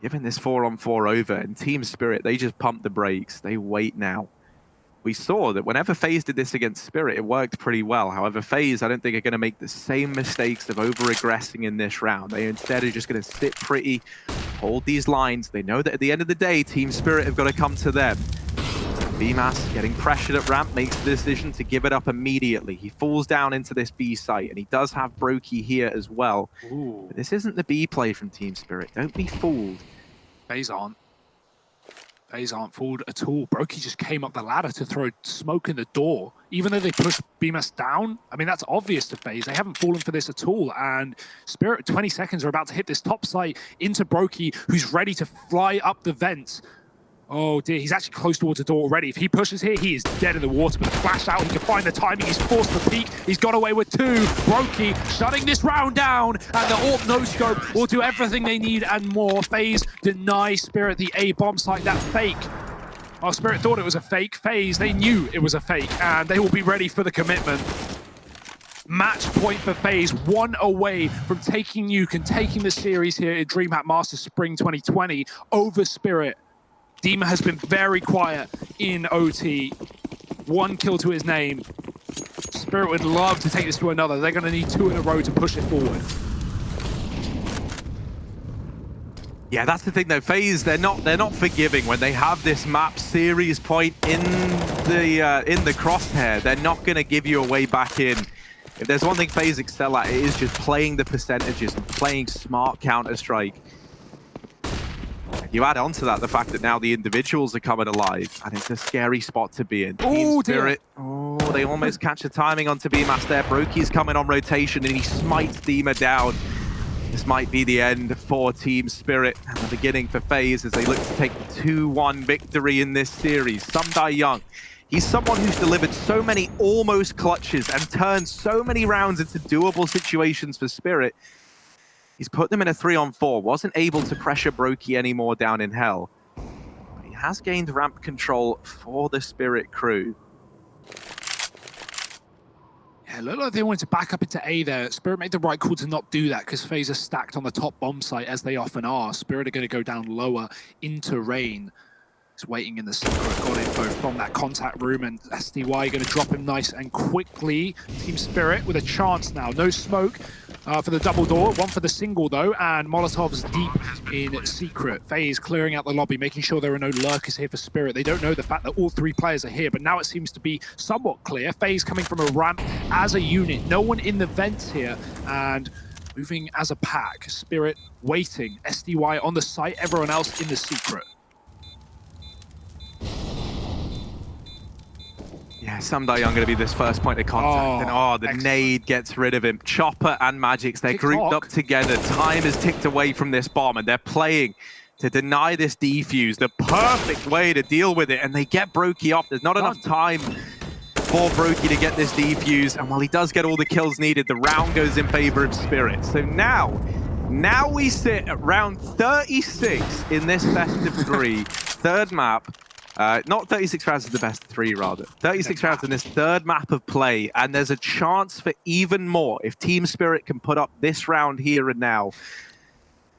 Given this 4-on-4 over, and Team Spirit, they just pump the brakes. They wait now. We saw that whenever FaZe did this against Spirit, it worked pretty well. However, FaZe, I don't think are going to make the same mistakes of over-aggressing in this round. They instead are just going to sit pretty, hold these lines. They know that at the end of the day, Team Spirit have got to come to them. BMAS getting pressured at ramp makes the decision to give it up immediately. He falls down into this B site, and he does have Brokey here as well. Ooh. But this isn't the B play from Team Spirit. Don't be fooled. FaZe aren't fooled at all. Brokey just came up the ladder to throw smoke in the door. Even though they pushed BMAS down, I mean, that's obvious to FaZe. They haven't fallen for this at all. And Spirit, 20 seconds, are about to hit this top site into Brokey, who's ready to fly up the vents. Oh dear, he's actually close towards the door already. If he pushes here, he is dead in the water. But the flash out, he can find the timing. He's forced the peak. He's got away with 2. Brokey shutting this round down. And the AWP no-scope will do everything they need and more. FaZe deny Spirit the A bomb site. That fake. Oh, Spirit thought it was a fake. FaZe, they knew it was a fake. And they will be ready for the commitment. Match point for FaZe, 1 away from taking Nuke and taking the series here in DreamHack Masters Spring 2020 over Spirit. Dima has been very quiet in OT. 1 kill to his name. Spirit would love to take this to another. They're going to need 2 in a row to push it forward. Yeah, that's the thing though. FaZe, they're not forgiving when they have this map series point in the crosshair. They're not going to give you a way back in. If there's one thing FaZe excel at, it is just playing the percentages and playing smart Counter-Strike. You add on to that the fact that now the individuals are coming alive, and it's a scary spot to be in. Oh, Spirit. Oh, they almost catch the timing onto BMAS there. Brokey's coming on rotation, and he smites Dima down. This might be the end for Team Spirit, and the beginning for FaZe as they look to take the 2-1 victory in this series. Young, he's someone who's delivered so many almost clutches and turned so many rounds into doable situations for Spirit. He's put them in a 3-on-4, wasn't able to pressure Brokey anymore down in Hell. But he has gained ramp control for the Spirit crew. Yeah, it looked like they wanted to back up into A there. Spirit made the right call to not do that because FaZe are stacked on the top bomb site, as they often are. Spirit are going to go down lower into Rain. He's waiting in the secret, got info from that contact room, and SDY going to drop him nice and quickly. Team Spirit with a chance now. No smoke for the double door, 1 for the single though, and Molotov's deep in secret. FaZe clearing out the lobby, making sure there are no lurkers here for Spirit. They don't know the fact that all 3 players are here, but now it seems to be somewhat clear. FaZe coming from a ramp as a unit, no one in the vents here, and moving as a pack. Spirit waiting, SDY on the site, everyone else in the secret. Yeah, Young going to be this first point of contact, and the excellent nade gets rid of him. Chopper and Magix, they're grouped up together. Time is ticked away from this bomb, and they're playing to deny this defuse. The perfect way to deal with it, and they get Brokey off. There's not enough time for Brokey to get this defuse, and while he does get all the kills needed, the round goes in favor of Spirit. So now we sit at round 36 in this best of 3, 3rd map. Not 36 rounds is the best of 3, rather. 36 rounds in this third map of play, and there's a chance for even more if Team Spirit can put up this round here and now.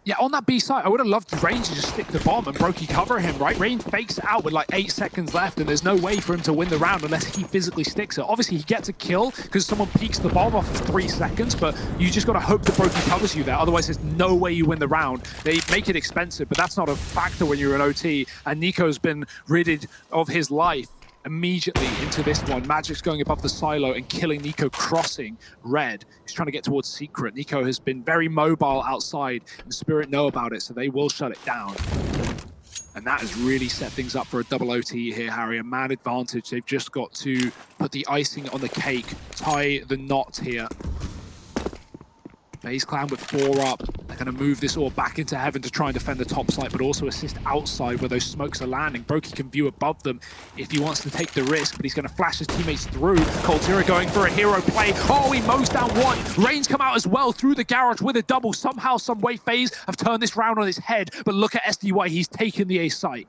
Yeah, on that B side, I would have loved Rain to just stick the bomb and Brokey cover him, right? Rain fakes out with like 8 seconds left, and there's no way for him to win the round unless he physically sticks it. Obviously, he gets a kill because someone peeks the bomb off of 3 seconds, but you just got to hope that Brokey covers you there. Otherwise, there's no way you win the round. They make it expensive, but that's not a factor when you're an OT, and Nico's been ridded of his life immediately into this one. Magic's going above the silo and killing Nico, crossing red. He's trying to get towards Secret. Nico has been very mobile outside, and Spirit know about it, so they will shut it down. And that has really set things up for a double OT here, Harry. A man advantage. They've just got to put the icing on the cake, tie the knot here. FaZe Clan with 4 up. They're going to move this all back into heaven to try and defend the top site, but also assist outside where those smokes are landing. Brokey can view above them if he wants to take the risk, but he's going to flash his teammates through. Coltira going for a hero play. Oh, he mows down one. Rain's come out as well through the garage with a double. Somehow, some way, FaZe have turned this round on his head, but look at SDY. He's taken the A site.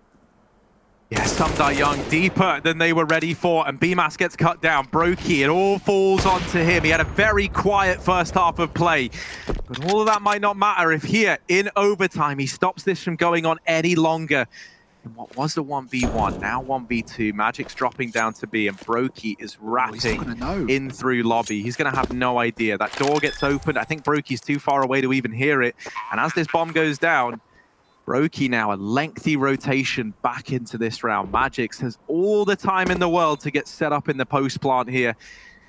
Yeah, some die young, deeper than they were ready for, and BMAS gets cut down. Brokey, it all falls onto him. He had a very quiet first half of play, but all of that might not matter if here, in overtime, he stops this from going on any longer. And what was the 1v1, now 1v2. Magic's dropping down to B, and Brokey is ratting in through lobby. He's going to have no idea. That door gets opened. I think Brokey's too far away to even hear it, and as this bomb goes down, Brokey now a lengthy rotation back into this round. Magix has all the time in the world to get set up in the post plant here.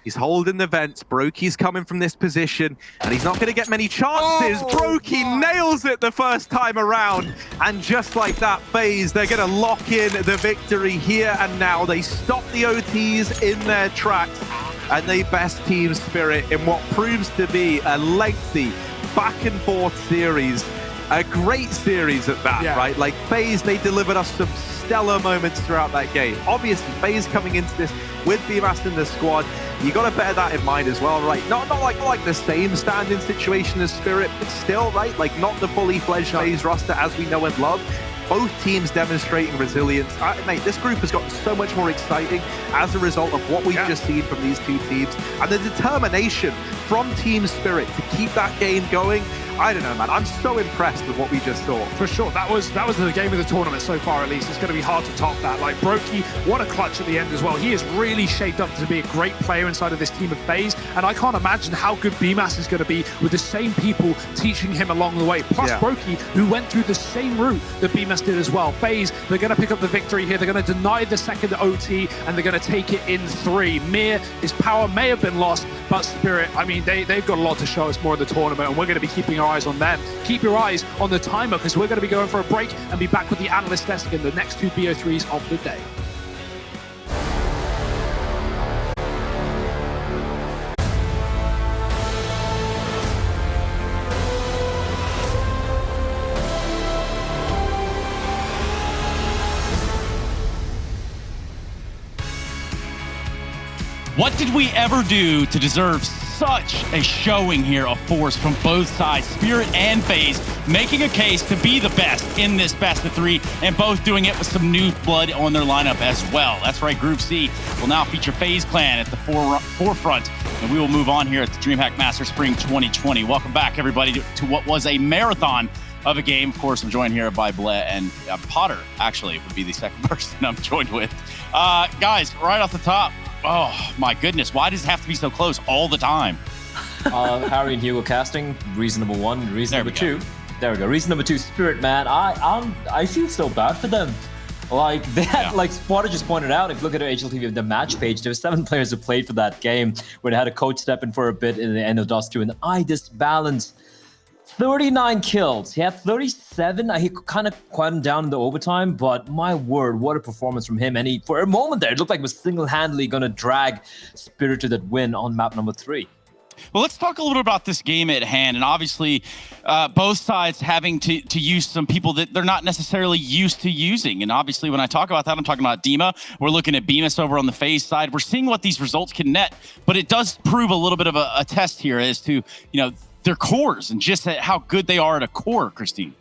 He's holding the vents. Brokey's coming from this position, and he's not going to get many chances. Brokey nails it the first time around, and just like that, FaZe, they're going to lock in the victory here and now. They stop the OTs in their tracks, and they best Team Spirit in what proves to be a lengthy back and forth series. A great series at that, right? Like FaZe, they delivered us some stellar moments throughout that game. Obviously, FaZe coming into this with BMAS in the squad, you got to bear that in mind as well, right? Not like the same standing situation as Spirit, but still, right? Like not the fully fledged FaZe roster as we know and love. Both teams demonstrating resilience. Mate, this group has gotten so much more exciting as a result of what we've just seen from these two teams, and the determination from Team Spirit to keep that game going. I don't know, man. I'm so impressed with what we just saw. For sure. That was the game of the tournament so far, at least. It's going to be hard to top that. Like, Brokey, what a clutch at the end as well. He is really shaped up to be a great player inside of this team of FaZe, and I can't imagine how good BMAS is going to be with the same people teaching him along the way. Plus, Brokey, who went through the same route that BMAS did as well. FaZe, they're going to pick up the victory here. They're going to deny the second OT, and they're going to take it in 3. Mir, his power may have been lost, but Spirit, I mean, they've got a lot to show us more in the tournament, and we're going to be keeping our eyes on them. Keep your eyes on the timer, because we're going to be going for a break and be back with the analyst desk in the next 2 BO3s of the day. What did we ever do to deserve such a showing here of force from both sides? Spirit and FaZe making a case to be the best in this best of 3, and both doing it with some new blood on their lineup as well. That's right, Group C will now feature FaZe Clan at the forefront, and we will move on here at the DreamHack Master Spring 2020. Welcome back, everybody, to what was a marathon of a game. Of course, I'm joined here by Blett, and Potter, actually, would be the second person I'm joined with. Guys, right off the top, oh my goodness, why does it have to be so close all the time? Harry and Hugo casting, reason number 1. Reason number 2. There we go. Reason number 2, Spirit, man. I feel so bad for them. Like they had, like Spotter just pointed out, if you look at their HLTV, the match page, there were 7 players who played for that game, where they had a coach step in for a bit in the end of Dust 2, and this balance. 39 kills. He had 37. He kind of quieted down in the overtime, but my word, what a performance from him. And he, for a moment there, it looked like he was single-handedly going to drag Spirit to that win on map number 3. Well, let's talk a little bit about this game at hand, and obviously both sides having to use some people that they're not necessarily used to using. And obviously when I talk about that, I'm talking about Dima. We're looking at BMAS over on the FaZe side. We're seeing what these results can net, but it does prove a little bit of a test here as to, their cores and just how good they are at a core, Christine.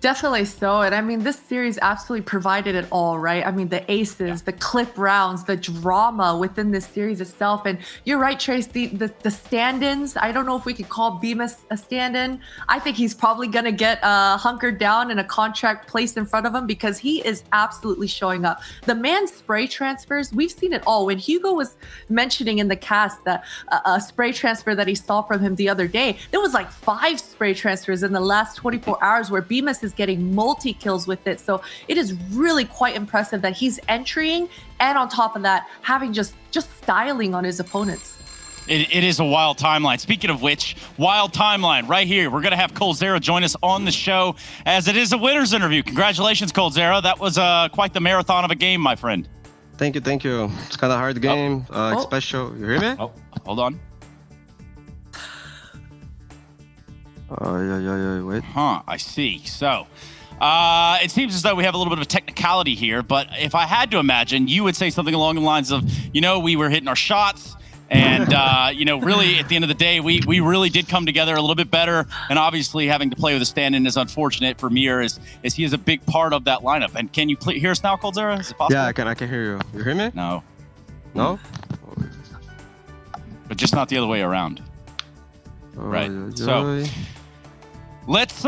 Definitely so. And I mean, this series absolutely provided it all, right? I mean, the aces, the clip rounds, the drama within this series itself. And you're right, Trace, the stand-ins, I don't know if we could call Bemis a stand-in. I think he's probably going to get hunkered down and a contract placed in front of him because he is absolutely showing up. The man spray transfers, we've seen it all. When Hugo was mentioning in the cast that a spray transfer that he saw from him the other day, there was like 5 spray transfers in the last 24 hours where Bemis is getting multi-kills with it. So it is really quite impressive that he's entering and on top of that, having just styling on his opponents. It is a wild timeline. Speaking of which, wild timeline right here. We're going to have coldzera join us on the show as it is a winner's interview. Congratulations, coldzera. That was quite the marathon of a game, my friend. Thank you. It's kind of hard game. Special. You hear me? Oh, hold on. Yeah, wait. I see. So, it seems as though we have a little bit of a technicality here, but if I had to imagine, you would say something along the lines of, we were hitting our shots, and, really, at the end of the day, we really did come together a little bit better, and obviously having to play with a stand-in is unfortunate for Mir, as he is a big part of that lineup. And can you hear us now, coldzera? Is it possible? Yeah, I can hear you. You hear me? No. No? But just not the other way around. Right. So let's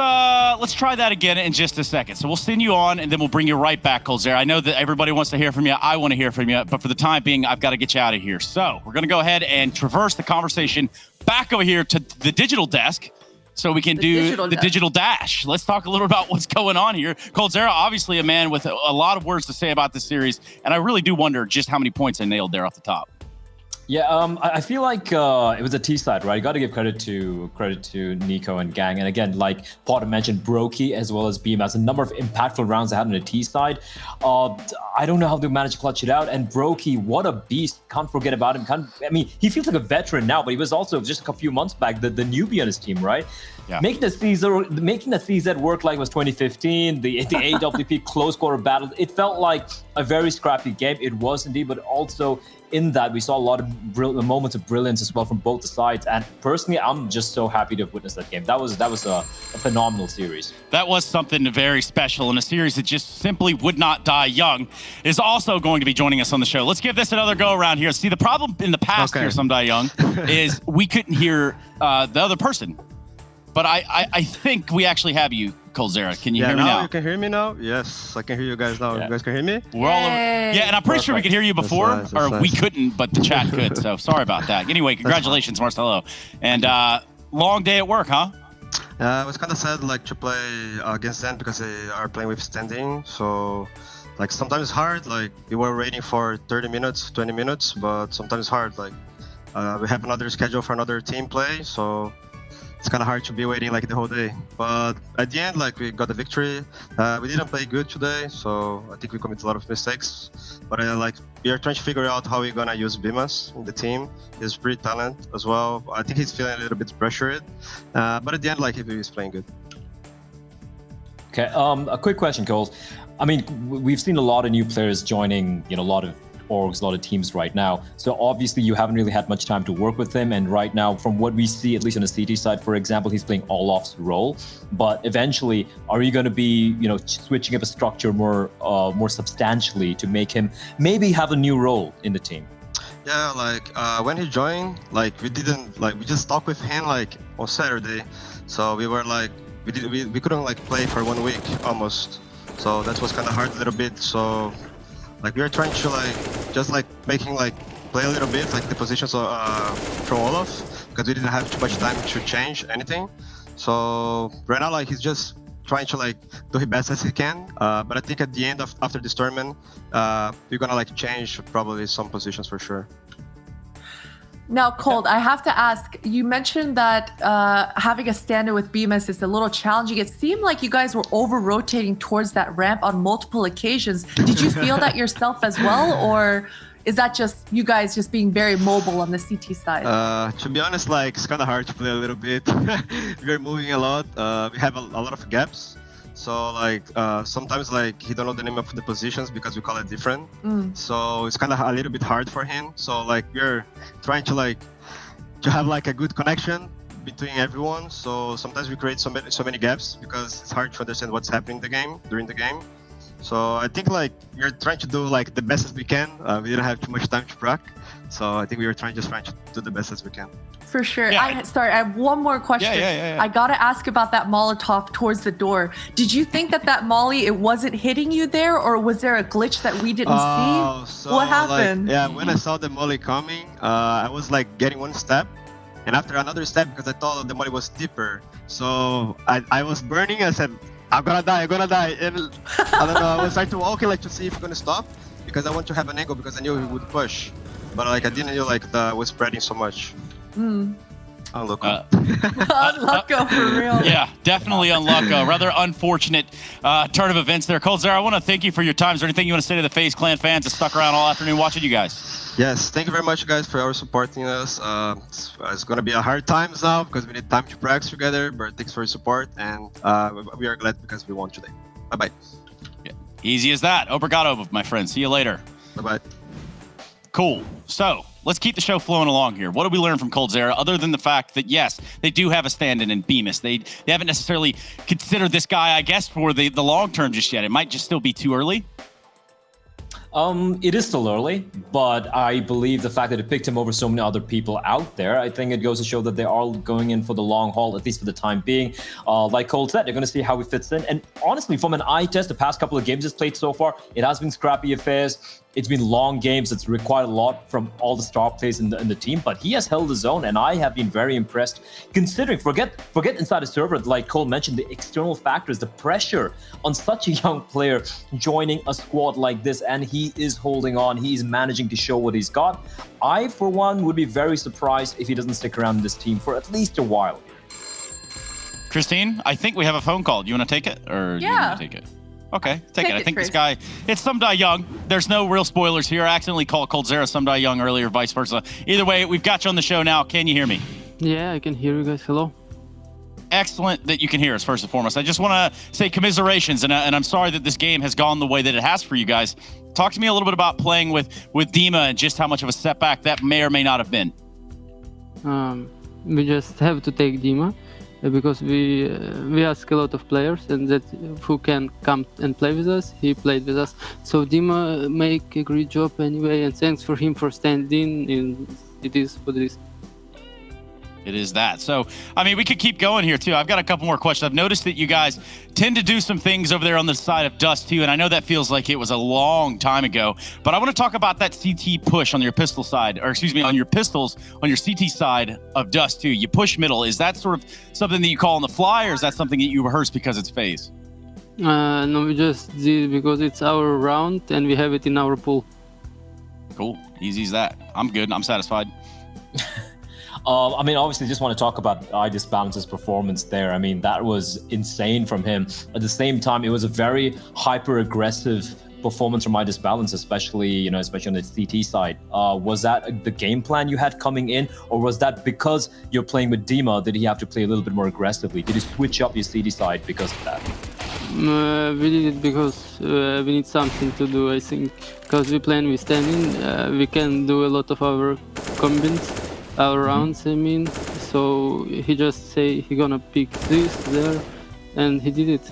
try that again in just a second. So we'll send you on and then we'll bring you right back, coldzera. I know that everybody wants to hear from you. I want to hear from you, but for the time being, I've got to get you out of here. So we're going to go ahead and traverse the conversation back over here to the digital desk so we can do the digital dash. Let's talk a little about what's going on here. coldzera, obviously a man with a lot of words to say about this series, and I really do wonder just how many points I nailed there off the top. Yeah, I feel like it was a T side, right? You got to give credit to Nico and Gang, and again, like Potter mentioned, Brokey as well as Beam has a number of impactful rounds they had on the T side. I don't know how they managed to clutch it out, and Brokey, what a beast! Can't forget about him. He feels like a veteran now, but he was also just a few months back the newbie on his team, right? Yeah. Making the CZ work like it was 2015, the AWP close quarter battle. It felt like a very scrappy game. It was indeed, but also in that we saw a lot of moments of brilliance as well from both the sides. And personally, I'm just so happy to have witnessed that game. That was a phenomenal series. That was something very special, and a series that just simply would not die young is also going to be joining us on the show. Let's give this another go around here. See, the problem in the past here, Some Die Young, is we couldn't hear the other person. But I think we actually have you, coldzera. Can you hear me now? You can hear me now? Yes, I can hear you guys now. Yeah. You guys can hear me? We're all and I'm pretty sure we could hear you before, that's nice. We couldn't, but the chat could. So sorry about that. Anyway, congratulations, Marcelo. And long day at work, huh? It was kind of sad, like, to play against them because they are playing with standing. So, like, sometimes it's hard. Like, we were waiting for 30 minutes, 20 minutes, but sometimes it's hard. Like, we have another schedule for another team play, so it's kind of hard to be waiting like the whole day. But at the end, like, we got the victory. We didn't play good today, so I think we committed a lot of mistakes. But we are trying to figure out how we're gonna use Bimas in the team. He's pretty talented as well. I think he's feeling a little bit pressured. But at the end, like, he's playing good. Okay, a quick question, Cole. I mean, we've seen a lot of new players joining, a lot of orgs, a lot of teams right now. So obviously you haven't really had much time to work with him. And right now, from what we see, at least on the CT side, for example, he's playing Olaf's role. But eventually, are you going to be, switching up a structure more substantially to make him maybe have a new role in the team? Yeah, like when he joined, like we just talked with him like on Saturday. So we were like, we couldn't like play for 1 week almost. So that was kind of hard a little bit. So like we were trying to just making play a little bit like the positions from Olaf, because we didn't have too much time to change anything. So right now he's just trying to do his best as he can. But I think at the end after this tournament, we're gonna change probably some positions for sure. Now, Cold, I have to ask, you mentioned that having a stand-in with Bemis is a little challenging. It seemed like you guys were over-rotating towards that ramp on multiple occasions. Did you feel that yourself as well, or is that just you guys just being very mobile on the CT side? To be honest, it's kind of hard to play a little bit. We're moving a lot. We have a lot of gaps. So sometimes he don't know the name of the positions because we call it different. So it's kind of a little bit hard for him. So we're trying to have a good connection between everyone, so sometimes we create so many gaps because it's hard to understand what's happening during the game. So I think like we're trying to do like the best as we can. We didn't have too much time to practice, so I think we were trying to do the best as we can. For sure. Yeah. Sorry, I have one more question. Yeah. I gotta ask about that Molotov towards the door. Did you think that molly, it wasn't hitting you there, or was there a glitch that we didn't see? So What happened? Like, when I saw the molly coming, I was like getting one step, and after another step because I thought the molly was deeper. So I was burning. I said, I'm gonna die. And I don't know. I was trying to walk like to see if it's gonna stop because I want to have an angle because I knew he would push, but like I didn't know like it was spreading so much. Unlucky. Unlucky for real. Yeah, definitely unlucky. Rather unfortunate turn of events there. coldzera, I want to thank you for your time. Is there anything you want to say to the FaZe Clan fans that stuck around all afternoon watching you guys? Yes, thank you very much, guys, for supporting us. It's gonna be a hard times now because we need time to practice together. But thanks for your support, and we are glad because we won today. Bye bye. Yeah, easy as that. Obrigado, my friend. See you later. Bye bye. Cool. So let's keep the show flowing along here. What did we learn from coldzera, other than the fact that, yes, they do have a stand-in in Bemis. They haven't necessarily considered this guy, I guess, for the long term just yet. It might just still be too early. It is still early, but I believe the fact that it picked him over so many other people out there, I think it goes to show that they are going in for the long haul, at least for the time being. Like Cole said, they're going to see how he fits in. And honestly, from an eye test, the past couple of games he's played so far, it has been scrappy affairs. It's been long games. It's required a lot from all the star players in the team, but he has held his own, and I have been very impressed. Considering, forget inside the server, like Cole mentioned, the external factors, the pressure on such a young player joining a squad like this, and he is holding on. He's managing to show what he's got. I, for one, would be very surprised if he doesn't stick around in this team for at least a while. Christine, I think we have a phone call. Do you want to take it, or do you want to take it? Okay, take it. I think Chris. this guy, it's Some Die Young. There's no real spoilers here. I accidentally called coldzera Some Die Young earlier, vice versa. Either way, we've got you on the show now. Can you hear me? Yeah, I can hear you guys. Hello. Excellent that you can hear us, first and foremost. I just want to say commiserations, and I'm sorry that this game has gone the way that it has for you guys. Talk to me a little bit about playing with Dima and just how much of a setback that may or may not have been. We just have to take Dima. Because we ask a lot of players and that who can come and play with us, he played with us. So Dima make a great job anyway, and thanks for him for standing in. It is what it is. It is that. So, I mean, we could keep going here too. I've got a couple more questions. I've noticed that you guys tend to do some things over there on the side of Dust too, and I know that feels like it was a long time ago, but I want to talk about that CT push on your pistol side, or excuse me, on your pistols, on your CT side of Dust too. You push middle. Is that sort of something that you call on the fly, or is that something that you rehearse because it's FaZe? No, we just did because it's our round and we have it in our pool. Cool. Easy as that. I'm good. I'm satisfied. I mean, obviously, just want to talk about iDisbalance's performance there. I mean, that was insane from him. At the same time, it was a very hyper-aggressive performance from iDisbalance, especially on the CT side. Was that the game plan you had coming in, or was that because you're playing with Dima, did he have to play a little bit more aggressively? Did you switch up your CT side because of that? We did it because we need something to do, I think. Because we plan with standing, we can do a lot of our combins. Our rounds, I mean, so he just say he gonna pick this there, and he did it.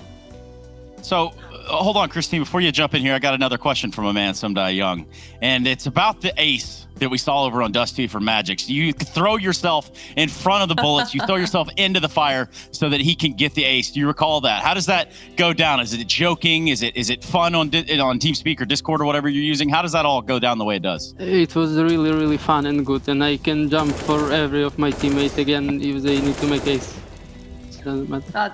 So, hold on, Christine, before you jump in here, I got another question from a man, Some Die Young, and it's about the ace that we saw over on Dusty for Magic. You throw yourself in front of the bullets, you throw yourself into the fire so that he can get the ace. Do you recall that? How does that go down? Is it joking? Is it fun on TeamSpeak or Discord or whatever you're using? How does that all go down the way it does? It was really, really fun and good, and I can jump for every of my teammates again if they need to make ace. Doesn't matter.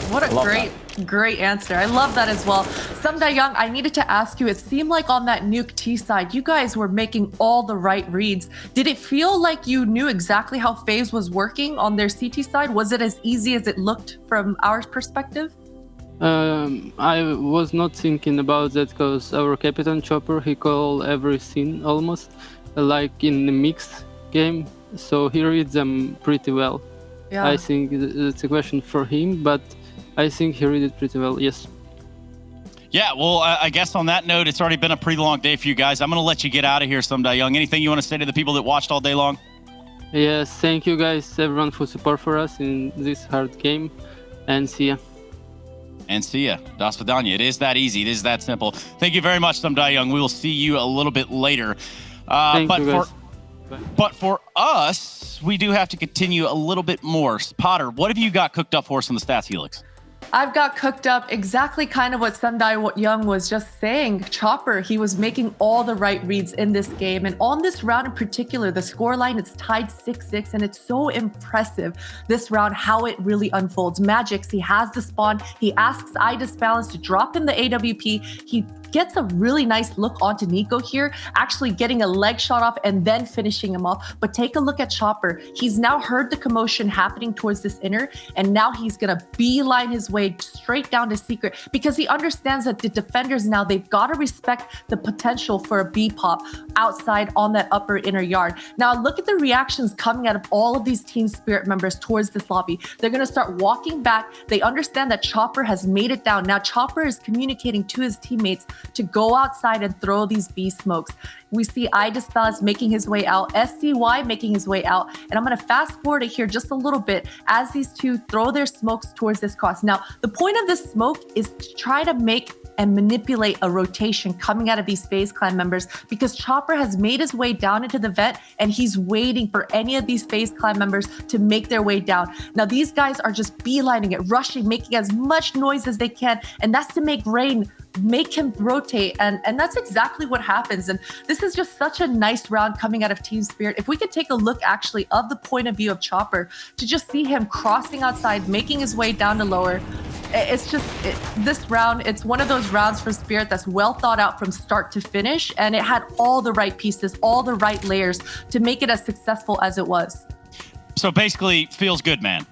What a great answer. I love that as well. Some Die Young, I needed to ask you, it seemed like on that Nuke T side, you guys were making all the right reads. Did it feel like you knew exactly how FaZe was working on their CT side? Was it as easy as it looked from our perspective? I was not thinking about that because our Captain Chopper, he called every scene almost, like in the mixed game, so he reads them pretty well. Yeah. I think it's a question for him, but I think he read it pretty well, yes. Yeah, well, I guess on that note, it's already been a pretty long day for you guys. I'm going to let you get out of here, Some Die Young. Anything you want to say to the people that watched all day long? Yes, thank you guys, everyone, for support for us in this hard game, and see ya. And see ya. Das Vidania. It is that easy. It is that simple. Thank you very much, Sumdai Young. We will see you a little bit later. Thank you, guys. But for us, we do have to continue a little bit more. Potter, what have you got cooked up for us on the Stats Helix? I've got cooked up exactly kind of what Sundai Young was just saying. Chopper, he was making all the right reads in this game. And on this round in particular, the scoreline, it's tied 6-6, and it's so impressive this round, how it really unfolds. Magix, he has the spawn. He asks iDisbalance to drop in the AWP. He gets a really nice look onto Nico here, actually getting a leg shot off and then finishing him off. But take a look at Chopper. He's now heard the commotion happening towards this inner, and now he's gonna beeline his way straight down to Secret, because he understands that the defenders now, they've got to respect the potential for a B pop outside on that upper inner yard. Now look at the reactions coming out of all of these Team Spirit members towards this lobby. They're gonna start walking back. They understand that Chopper has made it down. Now Chopper is communicating to his teammates to go outside and throw these B smokes. We see iDisbalance making his way out, SCY making his way out, and I'm going to fast forward it here just a little bit as these two throw their smokes towards this cross. Now, the point of this smoke is to try to make and manipulate a rotation coming out of these FaZe clan members, because Chopper has made his way down into the vent and he's waiting for any of these FaZe clan members to make their way down. Now, these guys are just beelining it, rushing, making as much noise as they can, and that's to make Rain make him rotate, and that's exactly what happens. And this is just such a nice round coming out of Team Spirit. If we could take a look actually of the point of view of Chopper, to just see him crossing outside, making his way down to lower, it's just this round, it's one of those rounds for Spirit that's well thought out from start to finish, and it had all the right pieces, all the right layers to make it as successful as it was. So basically, feels good, man.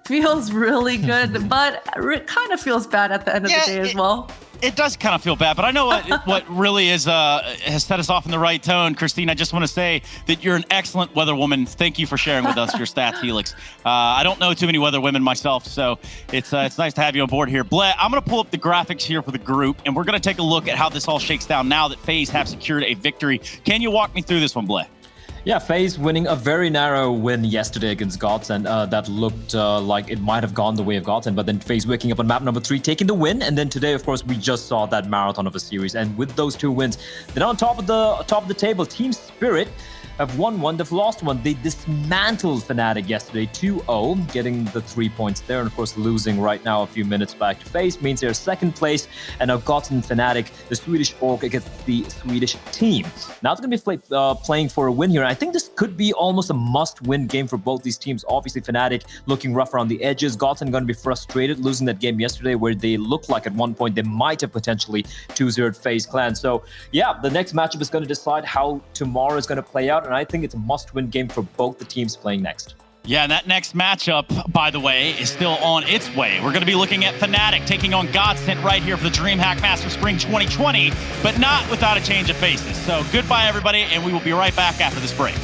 Feels really good, but it kind of feels bad at the end of the day as well. It does kind of feel bad, but I know what really is has set us off in the right tone. Christine, I just want to say that you're an excellent weather woman. Thank you for sharing with us your Stats Helix. I don't know too many weather women myself, so it's nice to have you on board here. Bleh, I'm going to pull up the graphics here for the group, and we're going to take a look at how this all shakes down now that FaZe have secured a victory. Can you walk me through this one, Bleh? Yeah, FaZe winning a very narrow win yesterday against Godsend. That looked like it might have gone the way of Godsend, but then FaZe waking up on map number 3, taking the win. And then today, of course, we just saw that marathon of a series. And with those 2 wins, they're on top of the table. Team Spirit have won one, they've lost one. They dismantled Fnatic yesterday 2-0, getting the 3 points there. And of course, losing right now a few minutes back to FaZe means they're second place. And now Godsend Fnatic, the Swedish org against the Swedish team. Now it's going to be playing for a win here. I think this could be almost a must-win game for both these teams. Obviously, Fnatic looking rough around the edges. Godsend going to be frustrated losing that game yesterday, where they looked like at one point they might have potentially 2-0'd FaZe Clan. So yeah, the next matchup is going to decide how tomorrow is going to play out. And I think it's a must-win game for both the teams playing next. Yeah, and that next matchup, by the way, is still on its way. We're going to be looking at Fnatic taking on Godsend right here for the DreamHack Master Spring 2020, but not without a change of faces. So goodbye, everybody, and we will be right back after this break.